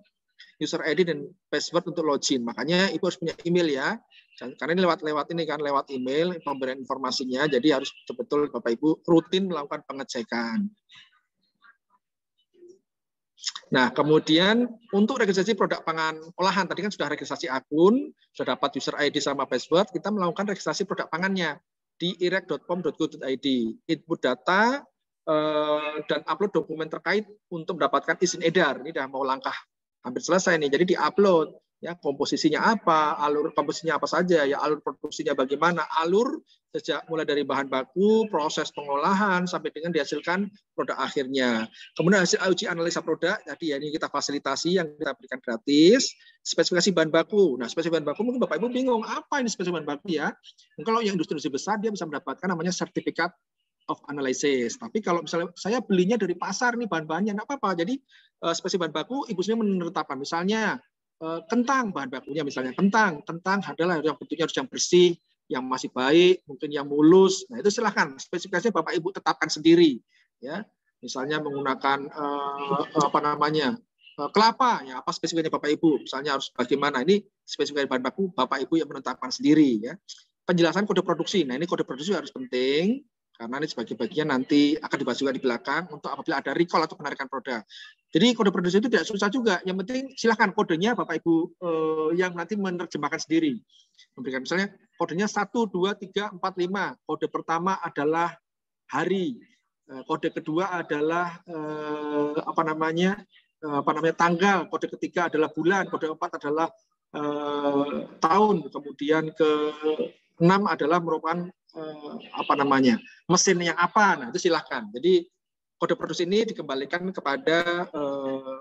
[SPEAKER 2] user ID dan password untuk login. Makanya Ibu harus punya email ya. Karena ini lewat email pemberian informasinya. Jadi harus betul-betul Bapak Ibu rutin melakukan pengecekan. Nah, kemudian untuk registrasi produk pangan olahan, tadi kan sudah registrasi akun, sudah dapat user ID sama password, kita melakukan registrasi produk pangannya di irek.pom.go.id, input data, dan upload dokumen terkait untuk mendapatkan izin edar. Ini sudah mau langkah hampir selesai nih, jadi di-upload. Ya, komposisinya apa, alur komposisinya apa saja, ya alur produksinya bagaimana, alur sejak mulai dari bahan baku, proses pengolahan sampai dengan dihasilkan produk akhirnya. Kemudian hasil uji analisa produk, tadi ya ini kita fasilitasi yang kita berikan gratis, spesifikasi bahan baku. Nah, spesifikasi bahan baku mungkin Bapak Ibu bingung, apa ini spesifikasi bahan baku ya? Kalau yang industri besar dia bisa mendapatkan namanya sertifikat of analysis. Tapi kalau misalnya saya belinya dari pasar nih bahan-bahannya, enggak apa-apa. Jadi spesifikasi bahan baku Ibu sendiri menetapkan misalnya kentang bahan bakunya misalnya kentang adalah yang bentuknya harus yang bersih, yang masih baik, mungkin yang mulus. Nah, itu silahkan spesifikasinya Bapak Ibu tetapkan sendiri ya. Misalnya menggunakan kelapa ya, apa spesifikasinya Bapak Ibu? Misalnya harus bagaimana? Ini spesifikasi bahan baku Bapak Ibu yang menetapkan sendiri ya. Penjelasan kode produksi. Nah, ini kode produksi harus penting karena ini sebagai bagian nanti akan dibahas juga di belakang untuk apabila ada recall atau penarikan produk. Jadi kode produksi itu tidak susah juga. Yang penting silahkan kodenya Bapak Ibu yang nanti menerjemahkan sendiri. Memberikan misalnya kodenya 1, 2, 3, 4, 5. Kode pertama adalah hari. Kode kedua adalah tanggal. Kode ketiga adalah bulan. Kode 4 adalah tahun. Kemudian ke-6 adalah merupakan mesin yang apa. Nah, itu silahkan. Jadi kode produksi ini dikembalikan kepada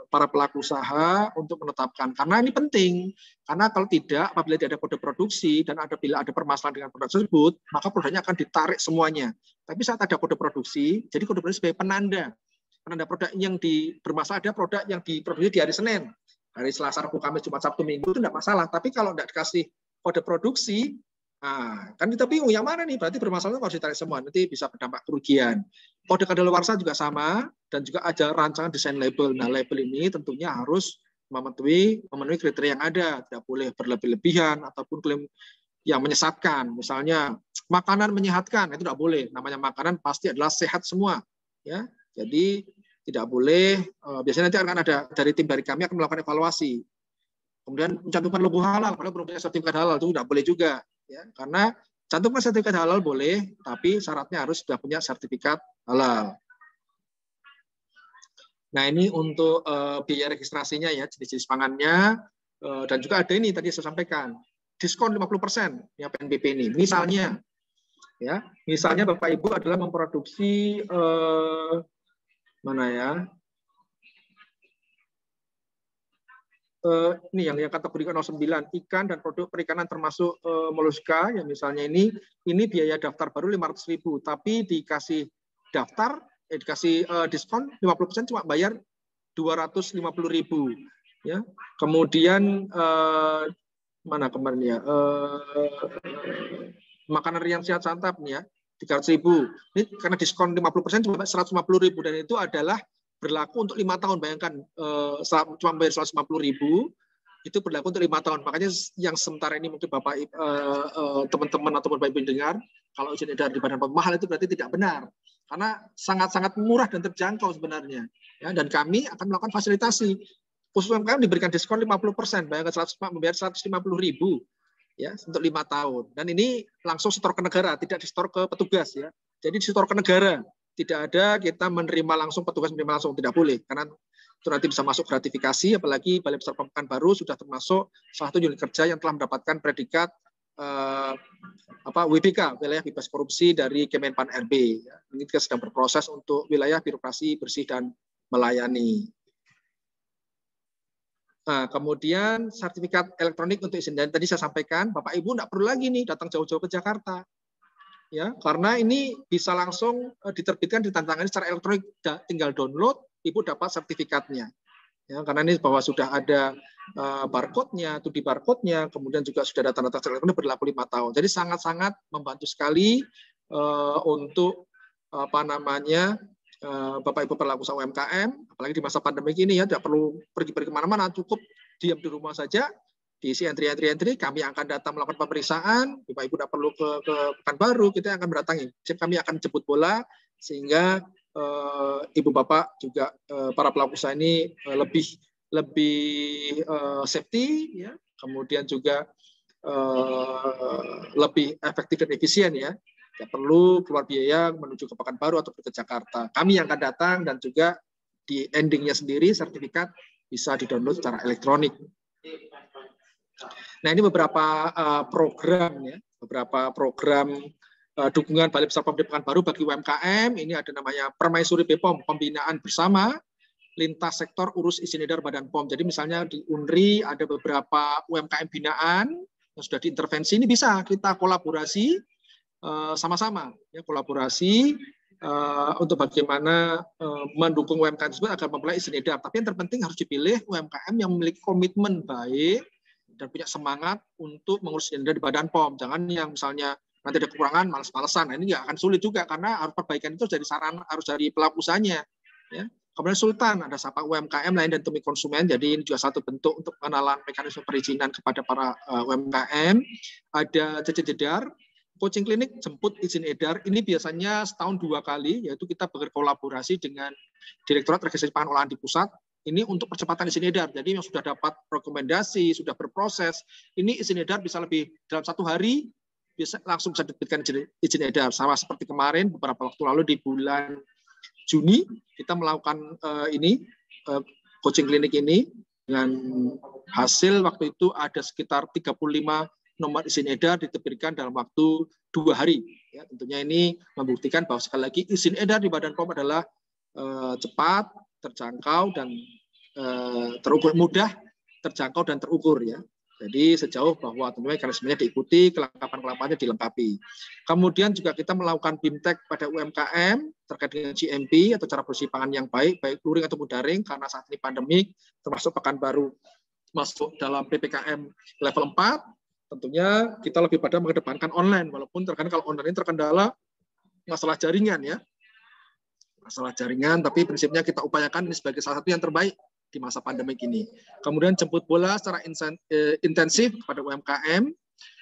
[SPEAKER 2] para pelaku usaha untuk menetapkan. Karena ini penting. Karena kalau tidak, apabila tidak ada kode produksi dan bila ada permasalahan dengan produk tersebut, maka produknya akan ditarik semuanya. Tapi saat ada kode produksi, jadi kode produksi sebagai penanda produk yang bermasalah ada produk yang diproduksi di hari Senin. Hari Selasa, Rabu, Kamis, Jumat, Sabtu, Minggu itu tidak masalah. Tapi kalau tidak dikasih kode produksi, nah, kan kita bingung yang mana nih, berarti bermasalah harus ditarik semua, nanti bisa berdampak kerugian. Kode kadaluarsa juga sama, dan juga ada rancangan desain label. Nah, label ini tentunya harus memenuhi kriteria yang ada, tidak boleh berlebih-lebihan ataupun klaim yang menyesatkan. Misalnya makanan menyehatkan, itu tidak boleh. Namanya makanan pasti adalah sehat semua, ya. Jadi tidak boleh. Biasanya nanti akan ada dari tim dari kami akan melakukan evaluasi. Kemudian mencantumkan logo halal, kalau belum punya sertifikat halal itu tidak boleh juga. Ya, karena cantumkan sertifikat halal boleh, tapi syaratnya harus sudah punya sertifikat halal. Nah, ini untuk biaya registrasinya ya, jenis-jenis pangannya, dan juga ada ini tadi saya sampaikan, diskon 50% ya PNBP ini. Misalnya Bapak Ibu adalah memproduksi ini yang kategori 09 ikan dan produk perikanan termasuk moluska ya, misalnya ini biaya daftar baru 500.000, tapi dikasih diskon 50% cuma bayar 250.000 ya. Kemudian makanan riang sehat santap nih ya 300.000. Ini karena diskon 50% cuma 150.000 dan itu adalah berlaku untuk 5 tahun. Bayangkan cuma bayar 150.000 itu berlaku untuk 5 tahun. Makanya yang sementara ini mungkin Bapak teman-teman atau Bapak Ibu dengar kalau izin edar di Badan POM mahal itu berarti tidak benar. Karena sangat-sangat murah dan terjangkau sebenarnya. Ya, dan kami akan melakukan fasilitasi. Khusus UMKM diberikan diskon 50%. Bayangkan membayar 150.000 ya untuk 5 tahun. Dan ini langsung setor ke negara, tidak disetor ke petugas ya. Jadi disetor ke negara. Tidak ada kita menerima langsung, petugas menerima langsung, tidak boleh. Karena itu nanti bisa masuk gratifikasi, apalagi Balai Besar POM Pekanbaru sudah termasuk salah satu unit kerja yang telah mendapatkan predikat WBK, wilayah bebas korupsi dari Kemenpan RB. Ini kita sedang berproses untuk wilayah birokrasi bersih dan melayani. Nah, kemudian sertifikat elektronik untuk izin. Dan tadi saya sampaikan, Bapak Ibu tidak perlu lagi nih datang jauh-jauh ke Jakarta. Ya, karena ini bisa langsung diterbitkan, ditandatangani secara elektronik, tinggal download, Ibu dapat sertifikatnya. ya, karena ini bahwa sudah ada barcode-nya, 2D barcode-nya, kemudian juga sudah ada tanda tangan elektronik berlaku 5 tahun. Jadi sangat-sangat membantu sekali untuk Bapak Ibu pelaku usaha UMKM, apalagi di masa pandemi ini ya, tidak perlu pergi-pergi kemana-mana, cukup diam di rumah saja, diisi entry, kami akan datang melakukan pemeriksaan. Bapak Ibu tidak perlu ke Pekanbaru, kita akan mendatangi. Kami akan jemput bola sehingga Ibu Bapak juga para pelaku usaha ini lebih safety, ya, kemudian juga lebih efektif dan efisien ya. Tidak perlu keluar biaya menuju ke Pekanbaru atau ke Jakarta. Kami yang akan datang dan juga di endingnya sendiri sertifikat bisa di-download secara elektronik. Nah, ini beberapa program ya, beberapa program dukungan Balai Besar POM Pekanbaru bagi UMKM. Ini ada namanya Permaisuri BPOM, pembinaan bersama lintas sektor urus izin edar Badan POM. Jadi misalnya di UNRI ada beberapa UMKM binaan yang sudah diintervensi, ini bisa kita kolaborasi sama-sama, ya, kolaborasi untuk bagaimana mendukung UMKM tersebut agar memperoleh izin edar. Tapi yang terpenting harus dipilih UMKM yang memiliki komitmen baik dan punya semangat untuk mengurus izin edar di Badan POM. Jangan yang misalnya nanti ada kekurangan, malas-malasan. Nah, ini nggak akan sulit juga karena harus perbaikan itu dari sarana, harus dari pelaku usahanya. Ya. Kemudian Sultan, ada Sapa UMKM lain dan Tumi Konsumen. Jadi ini juga satu bentuk untuk pengenalan mekanisme perizinan kepada para UMKM. Ada Jajan Jedar, coaching klinik jemput izin edar. Ini biasanya setahun 2 kali, yaitu kita berkolaborasi dengan Direktorat Registrasi Pangan Olahan di pusat. Ini untuk percepatan izin edar. Jadi yang sudah dapat rekomendasi, sudah berproses, ini izin edar bisa lebih dalam 1 hari bisa langsung bisa diterbitkan izin edar. Sama seperti kemarin beberapa waktu lalu di bulan Juni kita melakukan coaching klinik ini dengan hasil waktu itu ada sekitar 35 nomor izin edar diterbitkan dalam waktu 2 hari. Ya, tentunya ini membuktikan bahwa sekali lagi izin edar di Badan POM adalah cepat, terjangkau dan terukur, mudah, terjangkau dan terukur ya. Jadi sejauh bahwa tentunya mekanismenya diikuti, kelengkapan-kelengkapannya dilengkapi. Kemudian juga kita melakukan BIMTEK pada UMKM terkait dengan GMP atau cara produksi pangan yang baik luring ataupun daring, karena saat ini pandemik, termasuk Pekanbaru masuk dalam PPKM level 4, tentunya kita lebih pada mengedepankan online, walaupun terkadang kalau online ini terkendala masalah jaringan ya. Masalah jaringan, tapi prinsipnya kita upayakan ini sebagai salah satu yang terbaik di masa pandemi ini. Kemudian jemput bola secara intensif kepada UMKM,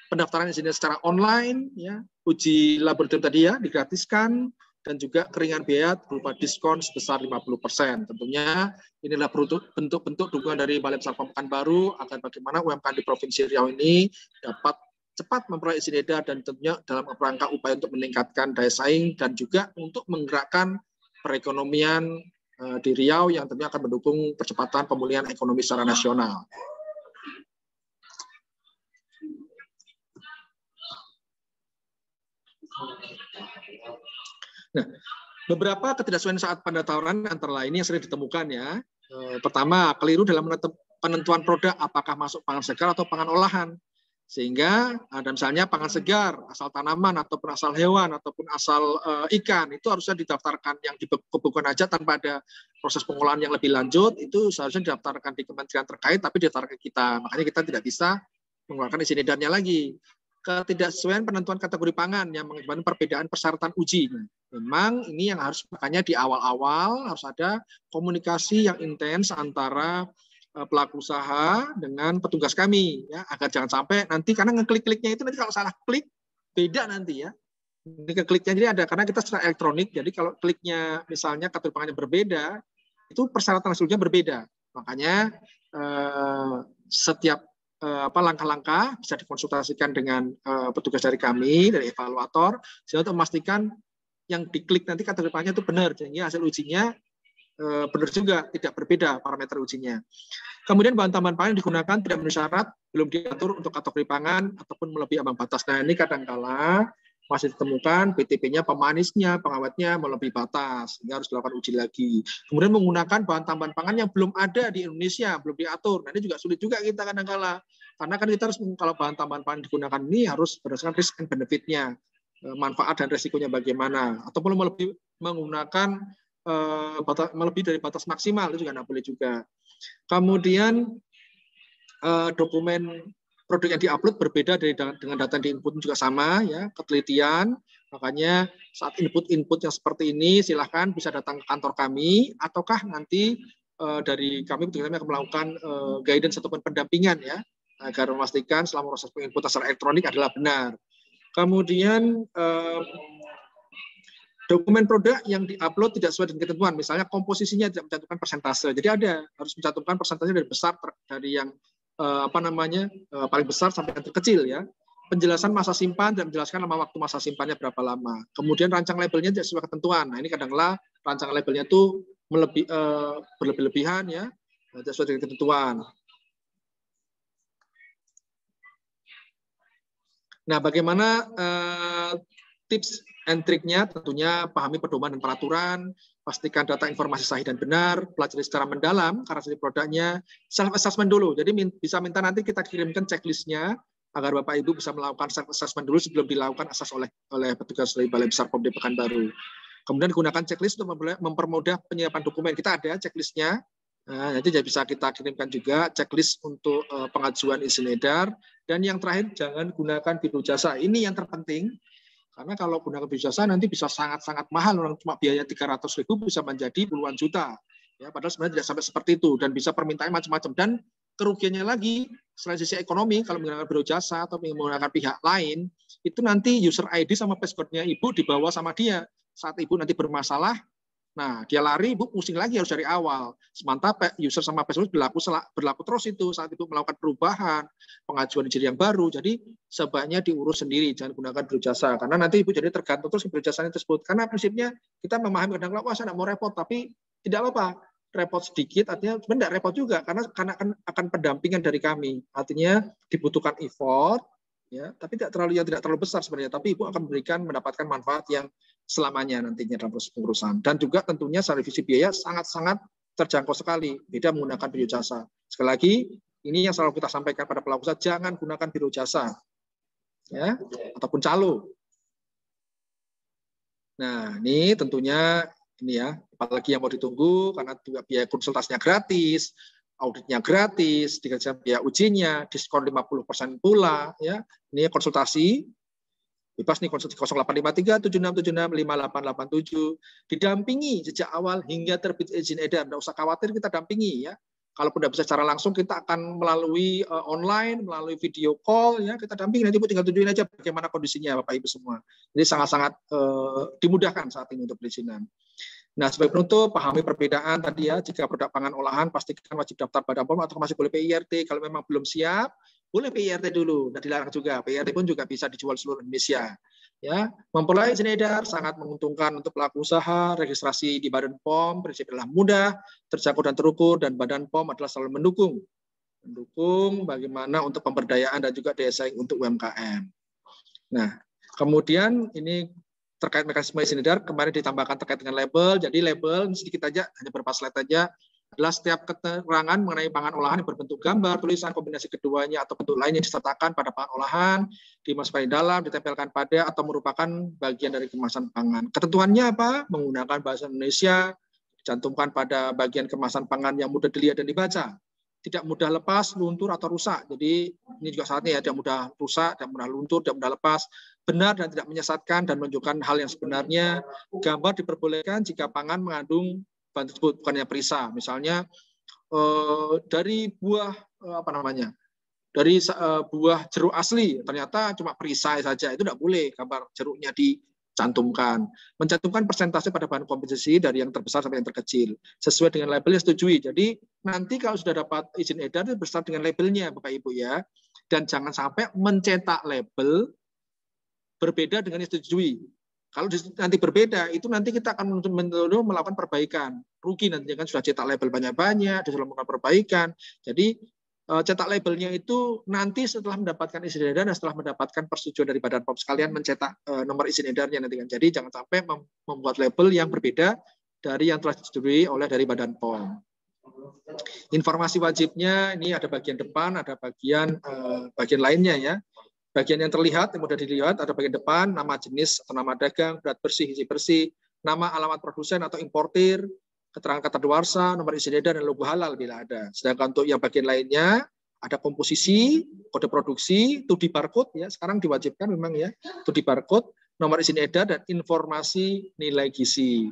[SPEAKER 2] pendaftaran izinnya secara online, ya, uji laboratorium tadi ya digratiskan, dan juga keringan biaya berupa diskon sebesar 50%. Tentunya inilah bentuk-bentuk dukungan dari Balai Besar POM Pekanbaru agar bagaimana UMKM di Provinsi Riau ini dapat cepat memperoleh izin edar dan tentunya dalam rangka upaya untuk meningkatkan daya saing dan juga untuk menggerakkan perekonomian di Riau yang tentunya akan mendukung percepatan pemulihan ekonomi secara nasional. Nah, beberapa ketidaksesuaian saat pendaftaran antara lain yang sering ditemukan ya. Pertama, keliru dalam penentuan produk apakah masuk pangan segar atau pangan olahan. Sehingga ada misalnya pangan segar, asal tanaman, ataupun asal hewan, ataupun asal ikan, itu harusnya didaftarkan yang dibekukan aja tanpa ada proses pengolahan yang lebih lanjut, itu seharusnya didaftarkan di kementerian terkait, tapi didaftarkan ke kita. Makanya kita tidak bisa mengeluarkan izin edarnya lagi. Ketidaksesuaian penentuan kategori pangan yang mengakibatkan perbedaan persyaratan uji. Memang ini yang harus, makanya di awal-awal harus ada komunikasi yang intens antara pelaku usaha dengan petugas kami ya, agar jangan sampai nanti karena ngeklik-kliknya itu nanti kalau salah klik beda nanti ya. Ini kliknya jadi ada karena kita secara elektronik, jadi kalau kliknya misalnya kategori pangannya berbeda, itu persyaratan hasilnya berbeda. Makanya setiap langkah-langkah bisa dikonsultasikan dengan petugas dari kami, dari evaluator, sehingga untuk memastikan yang diklik nanti kategori pangannya itu benar, sehingga hasil ujinya benar juga, tidak berbeda parameter ujinya. Kemudian bahan tambahan pangan yang digunakan tidak memenuhi syarat, belum diatur untuk kategori pangan ataupun melebihi ambang batas. Nah, ini kadang-kala masih ditemukan BTP-nya, pemanisnya, pengawetnya melebihi batas, sehingga harus dilakukan uji lagi. Kemudian menggunakan bahan tambahan pangan yang belum ada di Indonesia, belum diatur. Nah, ini juga sulit juga kita kadang-kala. Karena kan kita harus, kalau bahan tambahan pangan digunakan ini harus berdasarkan risk and benefit-nya, manfaat dan resikonya bagaimana. Ataupun lebih menggunakan melebihi dari batas maksimal, itu juga nggak boleh juga. Kemudian dokumen produk yang diupload berbeda dengan data yang diinput juga sama, ya, ketelitian. Makanya saat input yang seperti ini, silahkan bisa datang ke kantor kami, ataukah nanti dari kami akan melakukan guidance ataupun pendampingan, ya, agar memastikan selama proses penginputan secara elektronik adalah benar. Kemudian dokumen produk yang diupload tidak sesuai dengan ketentuan, misalnya komposisinya tidak mencantumkan persentase. Jadi harus mencantumkan persentase dari besar dari yang paling besar sampai yang terkecil, ya. Penjelasan masa simpan dan menjelaskan lama waktu masa simpannya berapa lama. Kemudian rancang labelnya tidak sesuai ketentuan. Nah, ini kadang-kala rancang labelnya itu berlebih-lebihan, ya, tidak sesuai dengan ketentuan. Nah, bagaimana tips and triknya? Tentunya pahami pedoman dan peraturan, pastikan data informasi sahih dan benar, pelajari secara mendalam karakteristik produknya, self-assessment dulu. Jadi bisa minta nanti kita kirimkan checklistnya, agar Bapak Ibu bisa melakukan self-assessment dulu sebelum dilakukan asas oleh petugas dari Balai Besar POM Pekanbaru. Kemudian gunakan checklist untuk mempermudah penyiapan dokumen. Kita ada checklistnya, nah, nanti bisa kita kirimkan juga checklist untuk pengajuan izin edar. Dan yang terakhir, jangan gunakan biro jasa. Ini yang terpenting, karena kalau gunakan biro jasa nanti bisa sangat-sangat mahal. Orang cuma biaya 300.000 bisa menjadi puluhan juta. Ya, padahal sebenarnya tidak sampai seperti itu, dan bisa permintaan macam-macam. Dan kerugiannya lagi, selain sisi ekonomi, kalau menggunakan biro jasa atau menggunakan pihak lain, itu nanti user ID sama password-nya Ibu dibawa sama dia. Saat Ibu nanti bermasalah, nah dia lari, Ibu pusing lagi harus dari awal. Sementara user sama password berlaku terus itu saat Ibu melakukan perubahan, pengajuan izin yang baru. Jadi sebaiknya diurus sendiri, jangan gunakan biro jasa. Karena nanti Ibu jadi tergantung terus biro jasanya tersebut. Karena prinsipnya kita memahami kadang-kadang, wah saya nggak mau repot, tapi tidak apa-apa. Repot sedikit, artinya sebenarnya tidak repot juga, karena akan pendampingan dari kami. Artinya dibutuhkan effort, ya, tapi tidak terlalu besar sebenarnya. Tapi Ibu akan mendapatkan manfaat yang selamanya nantinya dalam proses pengurusan. Dan juga tentunya secara revisi biaya sangat-sangat terjangkau sekali, beda menggunakan biro jasa. Sekali lagi, ini yang selalu kita sampaikan pada pelaku usaha, jangan gunakan biro jasa, ya, ataupun calo. Nah, ini tentunya ini, ya, apalagi yang mau ditunggu, karena juga biaya konsultasinya gratis, auditnya gratis, dikasih biaya ujinya, diskon 50% pula, ya. Ini konsultasi bebas nih, konsultasi 0853 7676 5887, didampingi sejak awal hingga terbit izin edar. Tidak usah khawatir, kita dampingi, ya. Kalaupun tidak bisa secara langsung, kita akan melalui online, melalui video call, ya, kita dampingi. Nanti Ibu tinggal tunjukin aja bagaimana kondisinya, Bapak Ibu semua. Jadi sangat-sangat dimudahkan saat ini untuk perizinan. Nah, sebagai penutup, pahami perbedaan tadi, ya. Jika produk pangan olahan, pastikan wajib daftar Badan POM atau masih boleh PIRT. Kalau memang belum siap, boleh PIRT dulu. Tidak dilarang juga. PIRT pun juga bisa dijual seluruh Indonesia. Ya, memperoleh izin edar sangat menguntungkan untuk pelaku usaha. Registrasi di Badan POM prinsip adalah mudah, terjangkau dan terukur, dan Badan POM adalah selalu mendukung bagaimana untuk pemberdayaan dan juga daya saing untuk UMKM. Nah, kemudian ini terkait mekanisme izin edar, kemarin ditambahkan terkait dengan label. Jadi label ini sedikit aja, hanya beberapa slide aja, adalah setiap keterangan mengenai pangan olahan yang berbentuk gambar, tulisan, kombinasi keduanya, atau bentuk lain yang disertakan pada pangan olahan, dimasukkan di dalam, ditempelkan pada, atau merupakan bagian dari kemasan pangan. Ketentuannya apa? Menggunakan bahasa Indonesia, dicantumkan pada bagian kemasan pangan yang mudah dilihat dan dibaca. Tidak mudah lepas, luntur, atau rusak. Jadi ini juga syaratnya, ya, tidak mudah rusak, tidak mudah luntur, tidak mudah lepas, benar dan tidak menyesatkan dan menunjukkan hal yang sebenarnya. Gambar diperbolehkan jika pangan mengandung bahan tersebut, bukannya perisa. Misalnya dari buah dari buah jeruk asli, ternyata cuma perisai saja, itu tidak boleh gambar jeruknya dicantumkan. Mencantumkan persentase pada bahan komposisi dari yang terbesar sampai yang terkecil, sesuai dengan label yang disetujui. Jadi nanti kalau sudah dapat izin edar, itu bersama dengan labelnya, Bapak Ibu, ya. Dan jangan sampai mencetak label berbeda dengan yang disetujui. Kalau nanti berbeda, itu nanti kita akan melakukan perbaikan. Rugi nanti, kan sudah cetak label banyak-banyak, sudah melakukan perbaikan. Jadi cetak labelnya itu nanti setelah mendapatkan izin edar dan setelah mendapatkan persetujuan dari Badan POM sekalian mencetak nomor izin edarnya nanti, kan. Jadi jangan sampai membuat label yang berbeda dari yang telah disetujui oleh dari Badan POM. Informasi wajibnya ini ada bagian depan, ada bagian lainnya, ya. Bagian yang terlihat, yang mudah dilihat, ada bagian depan, nama jenis atau nama dagang, berat bersih, isi bersih, nama alamat produsen atau importir, keterangan kadaluarsa, nomor izin edar, dan logo halal bila ada. Sedangkan untuk yang bagian lainnya, ada komposisi, kode produksi, 2D barcode, ya sekarang diwajibkan memang ya, 2D barcode, nomor izin edar, dan informasi nilai gizi.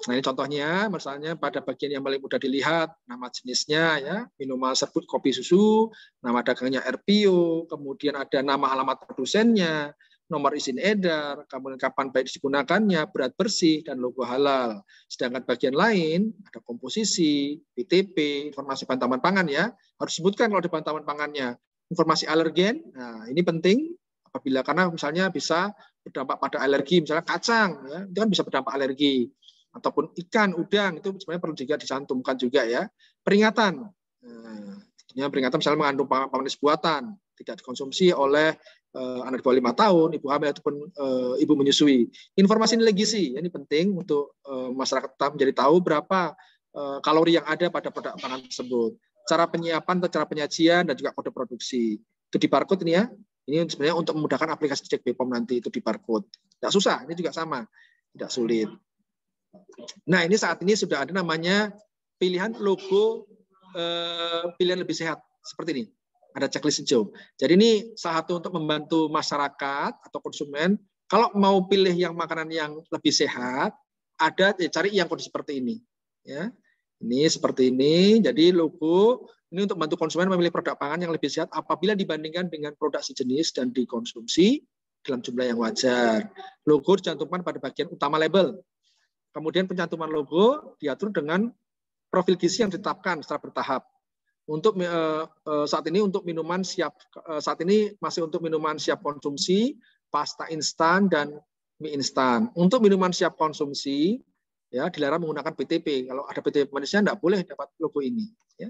[SPEAKER 2] Nah ini contohnya, misalnya pada bagian yang paling mudah dilihat, nama jenisnya, ya minuman serbuk kopi susu, nama dagangnya RPO, kemudian ada nama alamat produsennya, nomor izin edar, kemudian kapan baik digunakannya, berat bersih, dan logo halal. Sedangkan bagian lain, ada komposisi, PTP, informasi bahan taman pangan ya, harus disebutkan kalau di bahan taman pangannya. Informasi alergen, nah ini penting, apabila karena misalnya bisa berdampak pada alergi, misalnya kacang, ya, itu kan bisa berdampak alergi. Ataupun ikan, udang, itu sebenarnya perlu juga dicantumkan juga ya. Peringatan, peringatan misalnya mengandung pemanis buatan, tidak dikonsumsi oleh anak di bawah 5 tahun, ibu hamil ataupun ibu menyusui. Informasi nilai gizi, ini penting untuk masyarakat menjadi tahu berapa kalori yang ada pada produk pangan tersebut. Cara penyiapan atau cara penyajian dan juga kode produksi. Itu di barcode ini ya. Ini sebenarnya untuk memudahkan aplikasi cek BPOM nanti itu di barcode. Tidak susah, ini juga sama, tidak sulit. Nah ini saat ini sudah ada namanya pilihan logo pilihan lebih sehat seperti ini. Ada checklist hijau. Jadi ini salah satu untuk membantu masyarakat atau konsumen kalau mau pilih yang makanan yang lebih sehat, ada cari yang kondisi seperti ini. Ya, ini seperti ini. Jadi logo ini untuk membantu konsumen memilih produk pangan yang lebih sehat apabila dibandingkan dengan produk sejenis dan dikonsumsi dalam jumlah yang wajar. Logo dicantumkan pada bagian utama label. Kemudian pencantuman logo diatur dengan profil gizi yang ditetapkan secara bertahap. Untuk saat ini untuk minuman siap saat ini masih untuk minuman siap konsumsi, pasta instan dan mie instan. Untuk minuman siap konsumsi ya dilarang menggunakan PTP. Kalau ada PTP manisnya tidak boleh dapat logo ini. Ya.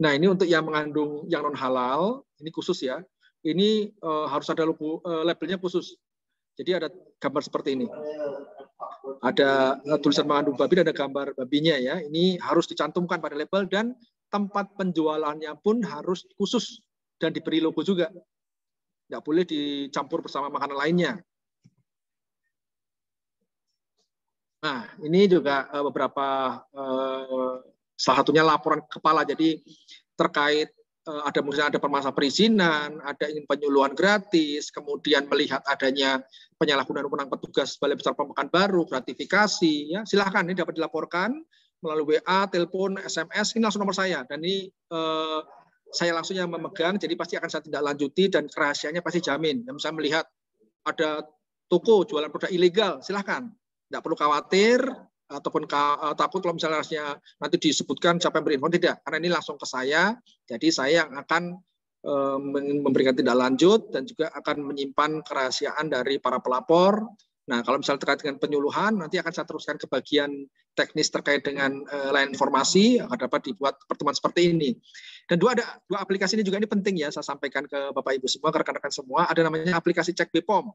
[SPEAKER 2] Nah ini untuk yang mengandung yang non halal ini khusus ya. Ini harus ada logo labelnya khusus. Jadi ada gambar seperti ini. Ada tulisan mengandung babi dan ada gambar babinya ya. Ini harus dicantumkan pada label dan tempat penjualannya pun harus khusus dan diberi logo juga. Tidak boleh dicampur bersama makanan lainnya. Nah, ini juga beberapa salah satunya laporan kepala. Jadi terkait ada misalnya ada permasalahan perizinan, ada ingin penyuluhan gratis, kemudian melihat adanya penyalahgunaan wewenang petugas Balai Besar Pekanbaru, gratifikasi, ya silahkan ini dapat dilaporkan melalui WA, telepon, SMS, ini langsung nomor saya dan ini saya langsung yang memegang, jadi pasti akan saya tindak lanjuti dan kerahasiaannya pasti jamin. Yang misalnya melihat ada toko jualan produk ilegal, silahkan, tidak perlu khawatir ataupun takut kalau misalnya nanti disebutkan siapa yang berinfo, tidak, karena ini langsung ke saya, jadi saya yang akan memberikan tindak lanjut dan juga akan menyimpan kerahasiaan dari para pelapor. Nah kalau misalnya terkait dengan penyuluhan, nanti akan saya teruskan ke bagian teknis terkait dengan lain informasi, akan dapat dibuat pertemuan seperti ini. Dan dua aplikasi ini juga ini penting ya, saya sampaikan ke Bapak Ibu semua, ke rekan-rekan semua, ada namanya aplikasi Cek BPOM.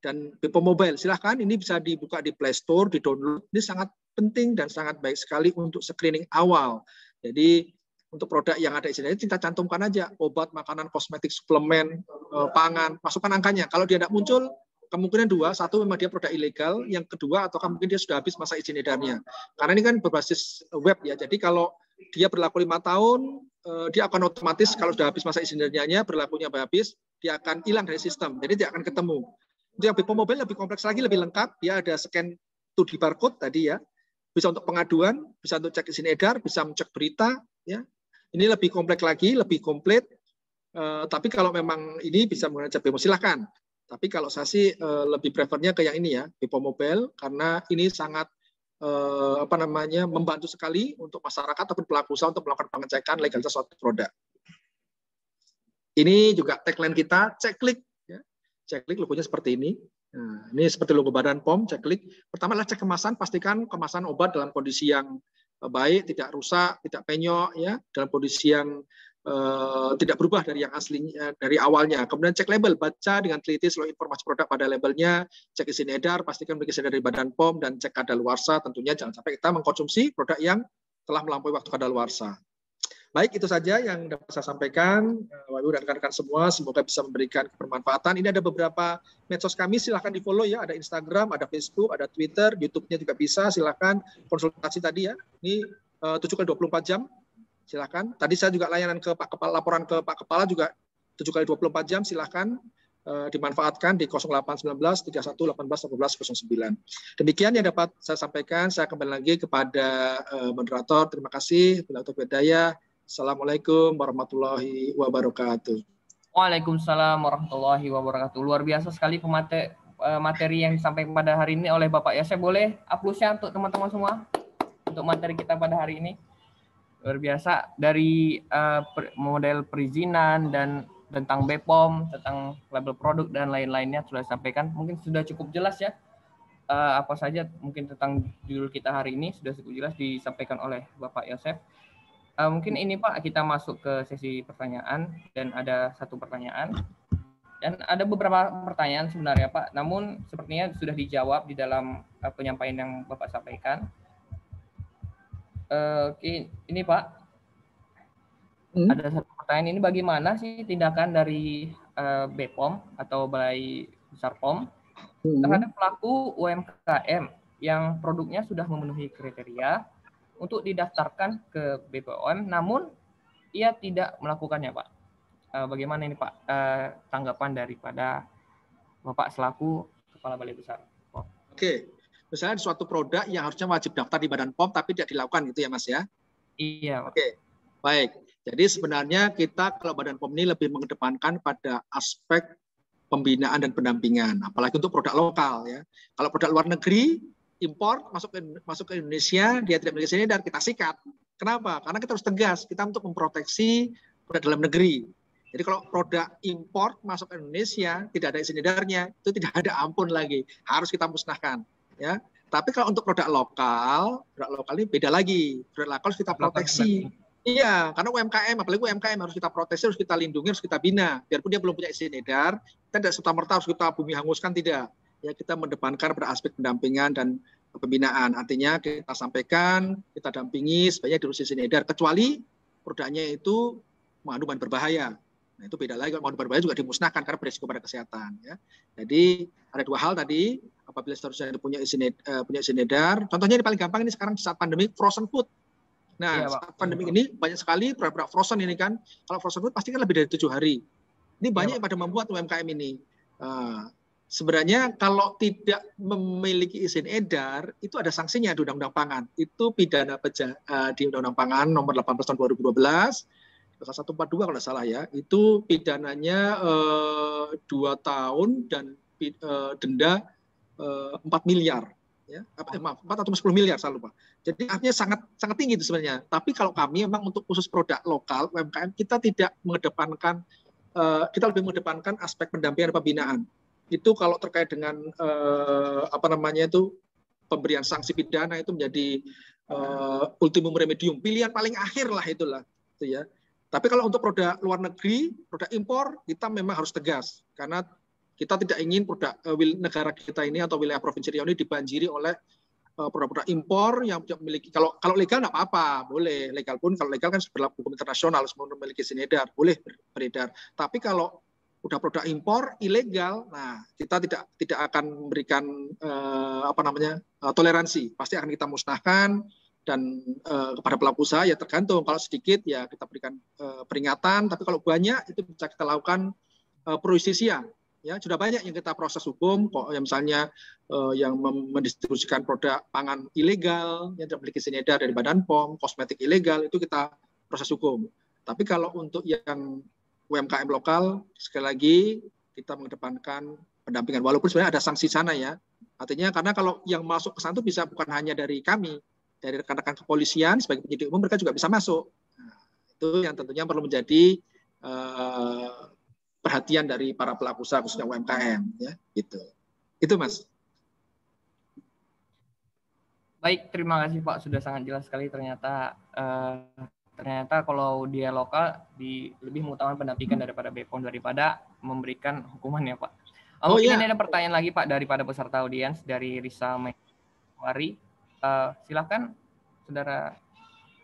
[SPEAKER 2] Dan BPOM Mobile, silahkan ini bisa dibuka di Play Store, di-download. Ini sangat penting dan sangat baik sekali untuk screening awal. Jadi untuk produk yang ada isinya kita cantumkan aja obat, makanan, kosmetik, suplemen, pangan, masukkan angkanya. Kalau dia tidak muncul, kemungkinan dua, satu memang dia produk ilegal, yang kedua ataukah mungkin dia sudah habis masa izin edarnya. Karena ini kan berbasis web ya. Jadi kalau dia berlaku 5 tahun, dia akan otomatis kalau sudah habis masa izin edarnya, berlakunya habis, dia akan hilang dari sistem. Jadi dia akan ketemu. Untuk yang BPOM Mobile lebih kompleks lagi, lebih lengkap. Dia ada scan 2D barcode tadi ya. Bisa untuk pengaduan, bisa untuk cek izin edar, bisa mencek berita. Ya. Ini lebih kompleks lagi, lebih komplit. Tapi kalau memang ini bisa menggunakan cek BPOM, silahkan. Tapi kalau saya sih lebih prefernya ke yang ini ya, BPOM Mobile, karena ini sangat membantu sekali untuk masyarakat ataupun pelaku usaha untuk melakukan pengecekan legalitas suatu produk. Ini juga tagline kita, cek klik. Ceklik logonya seperti ini. Nah, ini seperti logo Badan POM, ceklik. Pertama adalah cek kemasan, pastikan kemasan obat dalam kondisi yang baik, tidak rusak, tidak penyok, ya, dalam kondisi yang tidak berubah dari yang aslinya, dari awalnya. Kemudian cek label, baca dengan teliti seluruh informasi produk pada labelnya, cek izin edar, pastikan memiliki izin dari Badan POM, dan cek kadaluarsa. Tentunya jangan sampai kita mengkonsumsi produk yang telah melampaui waktu kadaluarsa. Baik, itu saja yang dapat saya sampaikan. Bapak Ibu dan rekan-rekan semua, semoga bisa memberikan bermanfaatan. Ini ada beberapa medsos kami, silahkan di-follow ya. Ada Instagram, ada Facebook, ada Twitter, YouTube-nya juga bisa. Silahkan konsultasi tadi ya. Ini 7x24 jam. Silahkan. Tadi saya juga layanan ke Pak Kepala, laporan ke Pak Kepala juga 7x24 jam. Silahkan dimanfaatkan di 0819 31 18 18 09. Demikian yang dapat saya sampaikan. Saya kembali lagi kepada moderator. Terima kasih. Bila Hidayah. Assalamualaikum warahmatullahi wabarakatuh.
[SPEAKER 1] Waalaikumsalam warahmatullahi wabarakatuh. Luar biasa sekali materi yang disampaikan pada hari ini oleh Bapak Yosef. Boleh aplausnya untuk teman-teman semua untuk materi kita pada hari ini. Luar biasa, dari model perizinan dan tentang BPOM, tentang label produk dan lain-lainnya sudah disampaikan. Mungkin sudah cukup jelas ya. Apa saja mungkin tentang judul kita hari ini sudah cukup jelas disampaikan oleh Bapak Yosef. Mungkin ini Pak, kita masuk ke sesi pertanyaan dan ada satu pertanyaan dan ada beberapa pertanyaan sebenarnya Pak, namun sepertinya sudah dijawab di dalam penyampaian yang Bapak sampaikan. Oke, ini Pak, ada satu pertanyaan, ini bagaimana sih tindakan dari BPOM atau Balai Besar POM terhadap pelaku UMKM yang produknya sudah memenuhi kriteria untuk didaftarkan ke BPOM, namun ia tidak melakukannya, Pak. Bagaimana ini, Pak, tanggapan daripada Bapak selaku Kepala Balai Besar POM?
[SPEAKER 2] Oke, misalnya suatu produk yang harusnya wajib daftar di Badan POM, tapi tidak dilakukan, gitu ya, Mas ya?
[SPEAKER 1] Iya, Pak.
[SPEAKER 2] Oke, baik. Jadi sebenarnya kita kalau Badan POM ini lebih mengedepankan pada aspek pembinaan dan pendampingan, apalagi untuk produk lokal ya. Kalau produk luar negeri, impor masuk ke Indonesia, dia tidak memiliki dan kita sikat. Kenapa? Karena kita harus tegas, kita untuk memproteksi produk dalam negeri. Jadi kalau produk impor masuk ke Indonesia tidak ada izin edarnya, itu tidak ada ampun lagi, harus kita musnahkan. Ya. Tapi kalau untuk produk lokal ini beda lagi. Produk lokal harus kita proteksi. Iya, karena UMKM, apalagi UMKM harus kita proteksi, harus kita lindungi, harus kita bina. Biarpun dia belum punya izin edar, kita tidak serta-merta harus kita bumi hanguskan, tidak. Ya, kita mendepankan pada aspek pendampingan dan pembinaan. Artinya kita sampaikan, kita dampingi sebaiknya diurus izin edar, kecuali produknya itu mengandung bahan berbahaya. Nah, itu beda lagi. Kalau mengandung berbahaya juga dimusnahkan karena berisiko pada kesehatan. Ya. Jadi ada dua hal tadi, apabila seharusnya punya izin edar. Contohnya yang paling gampang ini sekarang saat pandemi, frozen food. Nah, saat pandemi ini banyak sekali produk frozen ini kan. Kalau frozen food pasti kan lebih dari 7 hari. Ini banyak yang pada membuat UMKM ini. Sebenarnya kalau tidak memiliki izin edar, itu ada sanksinya di Undang-Undang Pangan. Itu pidana di Undang-Undang Pangan nomor 18 tahun 2012, pasal 142 kalau tidak salah ya. Itu pidananya 2 tahun dan denda 4 miliar. Ya, 4 atau 10 miliar, saya lupa. Jadi artinya sangat tinggi itu sebenarnya. Tapi kalau kami memang untuk khusus produk lokal UMKM, kita tidak mengedepankan, kita lebih mengedepankan aspek pendampingan dan pembinaan. Itu kalau terkait dengan pemberian sanksi pidana itu menjadi ultimum remedium, pilihan paling akhir lah itulah, itu ya. Tapi kalau untuk produk luar negeri, produk impor, kita memang harus tegas karena kita tidak ingin produk negara kita ini atau wilayah Provinsi Riau ini dibanjiri oleh produk-produk impor yang memiliki, kalau legal nggak apa-apa, boleh. Legal pun, kalau legal kan berlaku hukum internasional, semua memiliki izin edar, boleh beredar. Tapi kalau udah produk impor ilegal, nah kita tidak akan memberikan toleransi, pasti akan kita musnahkan. Dan kepada pelaku usaha ya tergantung, kalau sedikit ya kita berikan peringatan, tapi kalau banyak itu bisa kita lakukan pro justisia. Ya, sudah banyak yang kita proses hukum, kok yang misalnya yang mendistribusikan produk pangan ilegal yang tidak memiliki izin edar dari Badan POM, kosmetik ilegal, itu kita proses hukum. Tapi kalau untuk yang UMKM lokal, sekali lagi kita mengedepankan pendampingan, walaupun sebenarnya ada sanksi sana ya. Artinya karena kalau yang masuk ke sana itu bisa bukan hanya dari kami, dari rekan-rekan kepolisian sebagai penyidik umum, mereka juga bisa masuk. Nah, itu yang tentunya perlu menjadi perhatian dari para pelaku usaha khususnya UMKM ya, gitu. Itu Mas.
[SPEAKER 1] Baik, terima kasih Pak, sudah sangat jelas sekali. Ternyata kalau dia lokal lebih mengutamakan pendampingan daripada BPOM daripada memberikan hukuman ya Pak. Mungkin ada pertanyaan lagi Pak daripada peserta audiens dari Risa Mewari. Silakan Saudara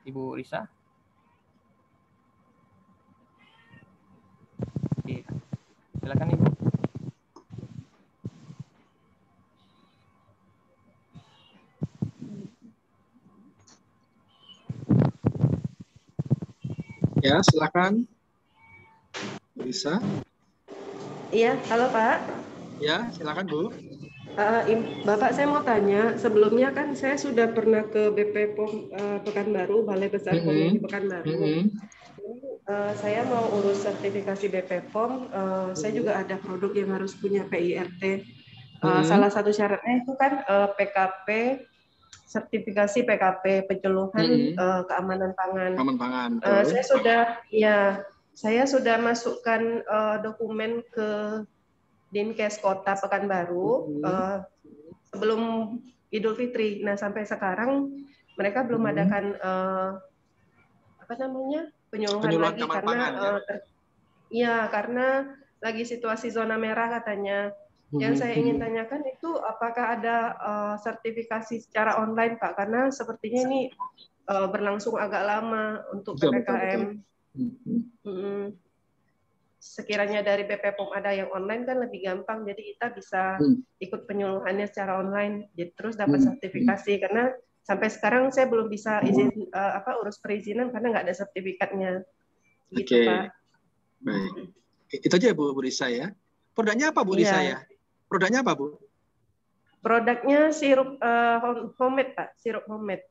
[SPEAKER 1] Ibu Risa. Silakan Ibu.
[SPEAKER 2] Ya, silakan. Bisa?
[SPEAKER 4] Iya, halo Pak.
[SPEAKER 2] Ya, silakan Bu.
[SPEAKER 4] Bapak, saya mau tanya, sebelumnya kan saya sudah pernah ke BP POM Pekanbaru, Balai Besar POM di Pekanbaru. Saya mau urus sertifikasi BP POM, saya juga ada produk yang harus punya PIRT. Salah satu syaratnya itu kan PKP, sertifikasi PKP, penceluhan keamanan pangan. Saya sudah masukkan dokumen ke Dinkes Kota Pekanbaru sebelum Idul Fitri. Nah, sampai sekarang mereka belum adakan penyuluhan lagi karena karena lagi situasi zona merah katanya. Yang saya ingin tanyakan itu apakah ada sertifikasi secara online, Pak? Karena sepertinya ini berlangsung agak lama untuk PPKM. Sekiranya dari BP POM ada yang online kan lebih gampang, jadi kita bisa ikut penyuluhannya secara online, jadi terus dapat sertifikasi. Karena sampai sekarang saya belum bisa izin urus perizinan karena nggak ada sertifikatnya. Gitu, Pak.
[SPEAKER 2] Baik. Itu aja Bu Risa ya. Produknya apa Bu Risa ya? Produknya apa Bu?
[SPEAKER 4] Produknya sirup homemade, Pak. Sirup homemade.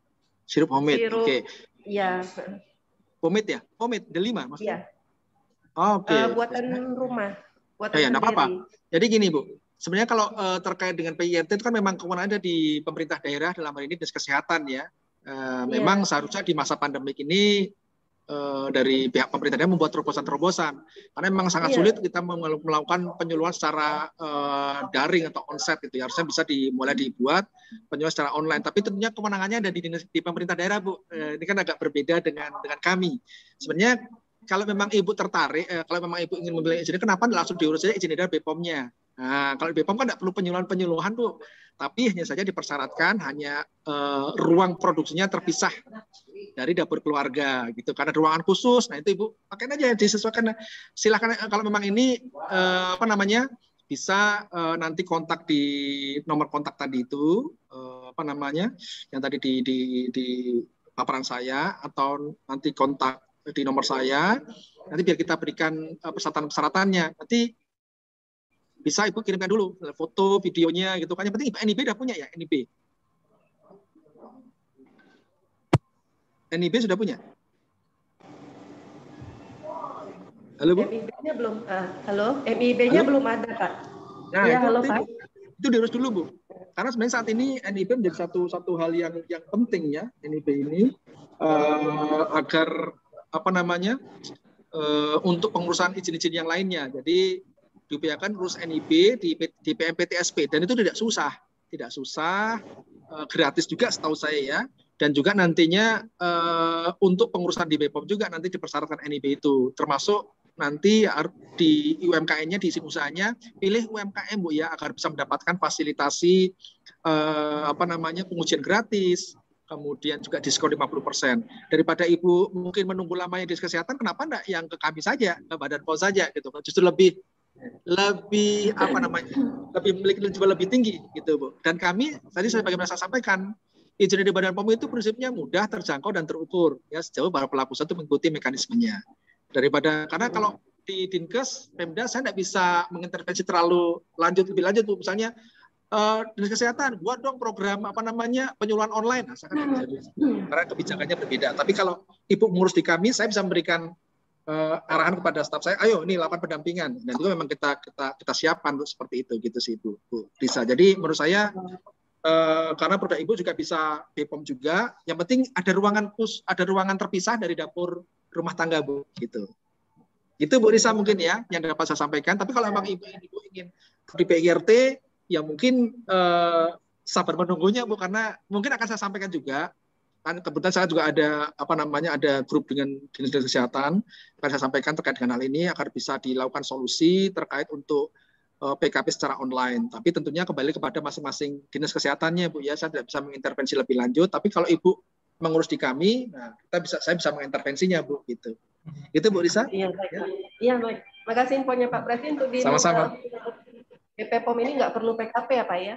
[SPEAKER 2] Sirup homemade. Oke.
[SPEAKER 4] Iya.
[SPEAKER 2] Homemade ya? Homemade delima maksudnya?
[SPEAKER 4] Iya.
[SPEAKER 2] Oke.
[SPEAKER 4] Buatan rumah. Buatan
[SPEAKER 2] ya,
[SPEAKER 4] sendiri.
[SPEAKER 2] apa-apa. Jadi gini Bu, sebenarnya kalau terkait dengan PIRT itu kan memang kewenangan ada di pemerintah daerah, dalam hal ini Dinas Kesehatan ya. Memang seharusnya di masa pandemik ini dari pihak pemerintah daerah membuat terobosan-terobosan, karena memang sangat sulit kita melakukan penyuluhan secara daring atau onsite gitu ya. Harusnya bisa mulai dibuat penyuluhan secara online, tapi tentunya kewenangannya ada di pemerintah daerah Bu. Ini kan agak berbeda dengan kami. Sebenarnya kalau memang Ibu tertarik, kalau memang Ibu ingin membeli izin, kenapa langsung diurus saja izin dari BPOM-nya? Nah, kalau BPOM kan tidak perlu penyuluhan Bu, tapi hanya saja dipersyaratkan hanya ruang produksinya terpisah dari dapur keluarga gitu, karena ruangan khusus. Nah itu Ibu pakai aja, disesuaikan. Silakan kalau memang ini bisa nanti kontak di nomor kontak tadi itu yang tadi di paparan saya, atau nanti kontak di nomor saya, nanti biar kita berikan persyaratan-persyaratannya. Nanti bisa Ibu kirimkan dulu foto, videonya gitu kan. Yang penting NIB udah punya ya, NIB. NIB sudah punya? Halo Bu?
[SPEAKER 4] MIB-nya belum. MIB-nya belum ada, Pak.
[SPEAKER 2] Nah,
[SPEAKER 4] ya, halo Pak.
[SPEAKER 2] Itu diurus dulu Bu. Karena sebenarnya saat ini NIB menjadi satu hal yang penting ya, NIB ini agar untuk pengurusan izin-izin yang lainnya. Jadi diupayakan urus NIB di PMPTSP, dan itu tidak susah, gratis juga setahu saya ya. Dan juga nantinya untuk pengurusan di BPOM juga nanti dipersyaratkan NIB itu, termasuk nanti di UMKM-nya, di izin usahanya, pilih UMKM Bu ya, agar bisa mendapatkan fasilitasi pengujian gratis, kemudian juga diskon 50%. Daripada Ibu mungkin menunggu lamanya di kesehatan, kenapa enggak yang ke kami saja, ke Badan POM saja gitu. Justru lebih memiliki eligible lebih tinggi gitu Bu. Dan kami tadi sebagaimana saya sampaikan, izin dari Badan POM itu prinsipnya mudah, terjangkau dan terukur ya, sejauh para pelaku usaha itu mengikuti mekanismenya. Karena kalau di Dinkes, Pemda, saya tidak bisa mengintervensi lebih lanjut Bu. Misalnya Dinas Kesehatan buat dong program penyuluhan online. Nah, saya kan bisa, karena kebijakannya berbeda. Tapi kalau Ibu mengurus di kami, saya bisa memberikan arahan kepada staf saya, ayo ini lakukan pendampingan. Dan itu memang kita siapkan untuk seperti itu gitu sih Bu Risa. Jadi menurut saya karena produk Ibu juga bisa BPOM juga, yang penting ada ruangan terpisah dari dapur rumah tangga Bu gitu. Itu Bu Risa mungkin ya yang dapat saya sampaikan. Tapi kalau memang Ibu ingin di PIRT, ya mungkin sabar menunggunya Bu, karena mungkin akan saya sampaikan juga. Kan kebetulan saya juga ada ada grup dengan Dinas Kesehatan, akan saya sampaikan terkait dengan hal ini agar bisa dilakukan solusi terkait untuk PKP secara online. Tapi tentunya kembali kepada masing-masing Dinas Kesehatannya Bu ya, saya tidak bisa mengintervensi lebih lanjut. Tapi kalau Ibu mengurus di kami, nah saya bisa mengintervensinya Bu gitu. Itu Bu Risa.
[SPEAKER 4] Iya, baik. Ya. Iya, baik. Makasih infonya Pak Presiden. Untuk di
[SPEAKER 2] Sama-sama.
[SPEAKER 4] BP POM ini nggak perlu PKP ya Pak ya?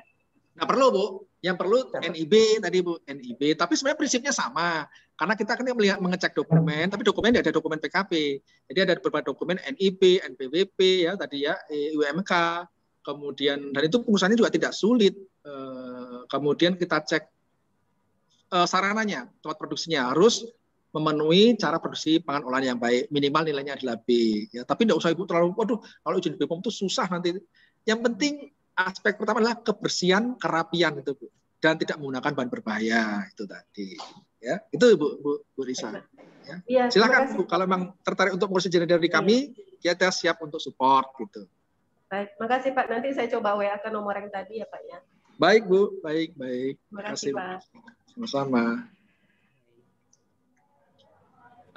[SPEAKER 2] Nggak perlu Bu. Yang perlu NIB tadi Bu, NIB. Tapi sebenarnya prinsipnya sama. Karena kita kan mengecek dokumen, tapi dokumen tidak ada dokumen PKP. Jadi ada beberapa dokumen NIB, NPWP ya tadi ya, UMK. Kemudian dan itu pengurusannya juga tidak sulit. Kemudian kita cek sarananya, tempat produksinya harus memenuhi cara produksi pangan olahan yang baik, minimal nilainya adalah B. Ya, tapi tidak usah Ibu terlalu, waduh, kalau izin BPOM itu susah nanti. Yang penting aspek pertama adalah kebersihan, kerapian itu Bu, dan tidak menggunakan bahan berbahaya itu tadi. Ya, itu Bu Risa. Ya.
[SPEAKER 4] Ya,
[SPEAKER 2] silakan Bu, kalau memang tertarik untuk mengurus izin dari kami, kita siap untuk support gitu.
[SPEAKER 4] Baik, makasih Pak. Nanti saya coba WA ke nomor yang tadi ya Pak ya.
[SPEAKER 2] Baik Bu, baik.
[SPEAKER 4] Terima kasih Pak.
[SPEAKER 2] Sama-sama.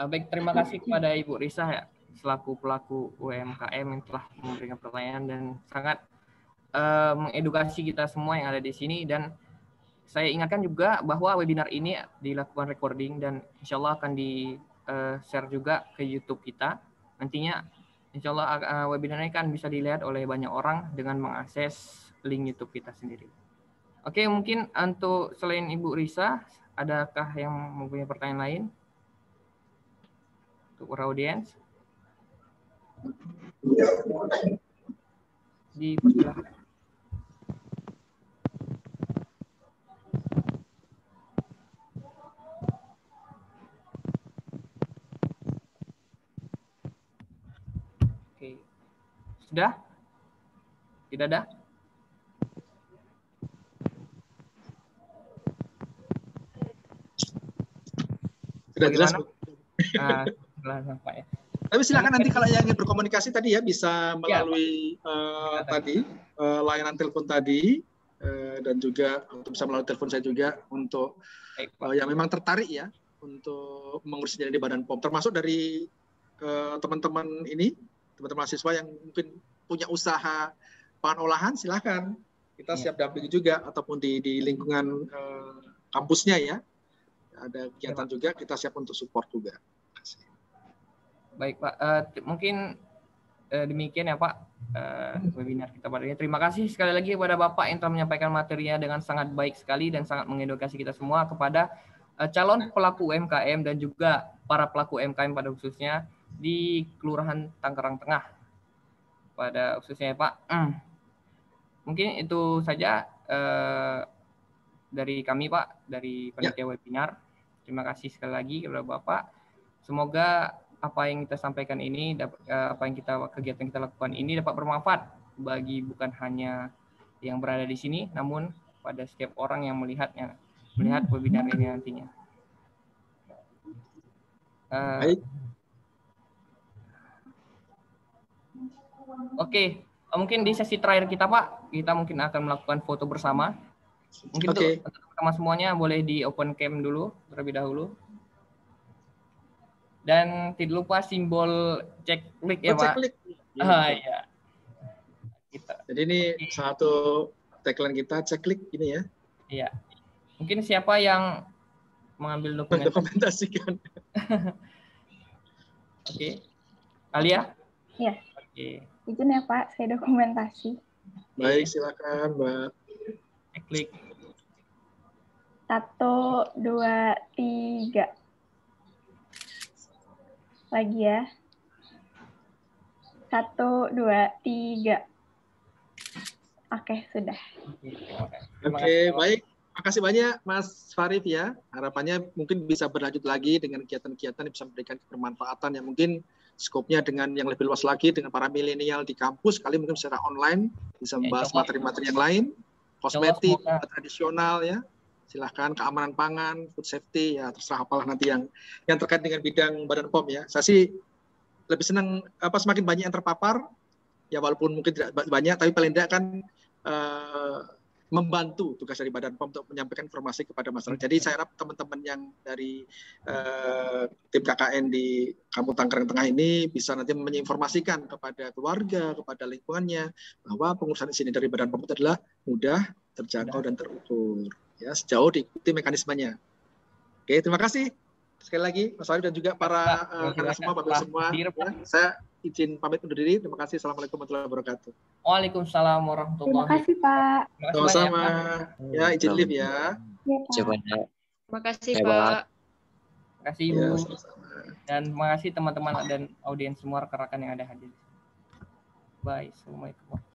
[SPEAKER 1] Baik, terima kasih kepada Ibu Risa ya, selaku pelaku UMKM yang telah memberikan pertanyaan dan sangat mengedukasi kita semua yang ada di sini. Dan saya ingatkan juga bahwa webinar ini dilakukan recording dan insya Allah akan di-share juga ke YouTube kita. Nantinya insya Allah webinar ini kan bisa dilihat oleh banyak orang dengan mengakses link YouTube kita sendiri. Oke, mungkin untuk selain Ibu Risa, adakah yang mempunyai pertanyaan lain? Untuk para audiens, dipersilakan. Oke, sudah? Tidak ada?
[SPEAKER 2] Sudah jelas Bu.
[SPEAKER 1] Sampai ya.
[SPEAKER 2] Tapi silakan nanti kalau yang ingin berkomunikasi tadi ya bisa melalui layanan telepon tadi dan juga bisa melalui telepon saya juga untuk yang memang tertarik ya untuk mengurus izin di Badan POM, termasuk dari teman-teman ini, teman-teman mahasiswa yang mungkin punya usaha pangan olahan, silakan kita siap dampingi juga, ataupun di lingkungan kampusnya ya ada kegiatan juga, kita siap untuk support juga.
[SPEAKER 1] Baik Pak, mungkin demikian ya Pak webinar kita pada ini. Terima kasih sekali lagi kepada Bapak yang telah menyampaikan materinya dengan sangat baik sekali dan sangat mengedukasi kita semua kepada calon pelaku UMKM dan juga para pelaku UMKM pada khususnya di Kelurahan Tangerang Tengah pada khususnya ya Pak. Mungkin itu saja dari kami Pak, dari panitia webinar. Terima kasih sekali lagi kepada Bapak. Semoga apa yang kita sampaikan ini, apa yang kegiatan kita lakukan ini dapat bermanfaat bagi bukan hanya yang berada di sini, namun pada setiap orang yang melihat webinar ini nantinya. Oke, mungkin di sesi terakhir kita Pak, kita mungkin akan melakukan foto bersama. Mungkin untuk teman-teman semuanya boleh di open cam dulu terlebih dahulu. Dan tidak lupa simbol cek klik ya Pak. Cek klik. Iya.
[SPEAKER 2] Jadi ini satu tagline kita, cek klik ini ya.
[SPEAKER 1] Iya. Mungkin siapa yang mengambil
[SPEAKER 2] dokumentasikan.
[SPEAKER 1] Oke. Alia?
[SPEAKER 5] Iya.
[SPEAKER 1] Oke.
[SPEAKER 5] Izin ya Pak, saya dokumentasi.
[SPEAKER 2] Baik, silakan Mbak.
[SPEAKER 1] Cek klik.
[SPEAKER 5] 1, 2, 3. Lagi ya. 1, 2, 3. Oke, sudah.
[SPEAKER 2] Oke, baik. Makasih banyak Mas Farif ya. Harapannya mungkin bisa berlanjut lagi dengan kegiatan-kegiatan yang bisa memberikan kebermanfaatan yang mungkin skopnya dengan yang lebih luas lagi dengan para milenial di kampus, kali mungkin secara online bisa membahas materi-materi yang lain, kosmetik, tradisional ya. Silahkan keamanan pangan, food safety, ya terserah apalah nanti yang terkait dengan bidang Badan POM ya. Saya sih lebih senang semakin banyak yang terpapar, ya walaupun mungkin tidak banyak, tapi paling tidak kan membantu tugas dari Badan POM untuk menyampaikan informasi kepada masyarakat. Jadi saya harap teman-teman yang dari tim KKN di Kampung Tangerang Tengah ini bisa nanti menginformasikan kepada keluarga, kepada lingkungannya, bahwa pengurusan izin dari Badan POM itu adalah mudah, terjangkau, dan terukur. Ya, sejauh diikuti mekanismenya. Oke, terima kasih. sekali lagi Mas Farid dan juga para kalian semua, Bapak semua. Ya, saya izin pamit undur diri. Terima kasih. Assalamualaikum warahmatullahi wabarakatuh.
[SPEAKER 1] Waalaikumsalam warahmatullahi
[SPEAKER 5] Terima kasih, Pak.
[SPEAKER 2] Sama-sama. Ya, izin live ya.
[SPEAKER 5] Ya, Pak.
[SPEAKER 6] Terima kasih, Pak.
[SPEAKER 1] Terima kasih Ibu.
[SPEAKER 2] Ya, sama-sama.
[SPEAKER 1] Dan terima kasih teman-teman dan audiens semua rekan-rekan yang ada hadir. Bye. Assalamualaikum.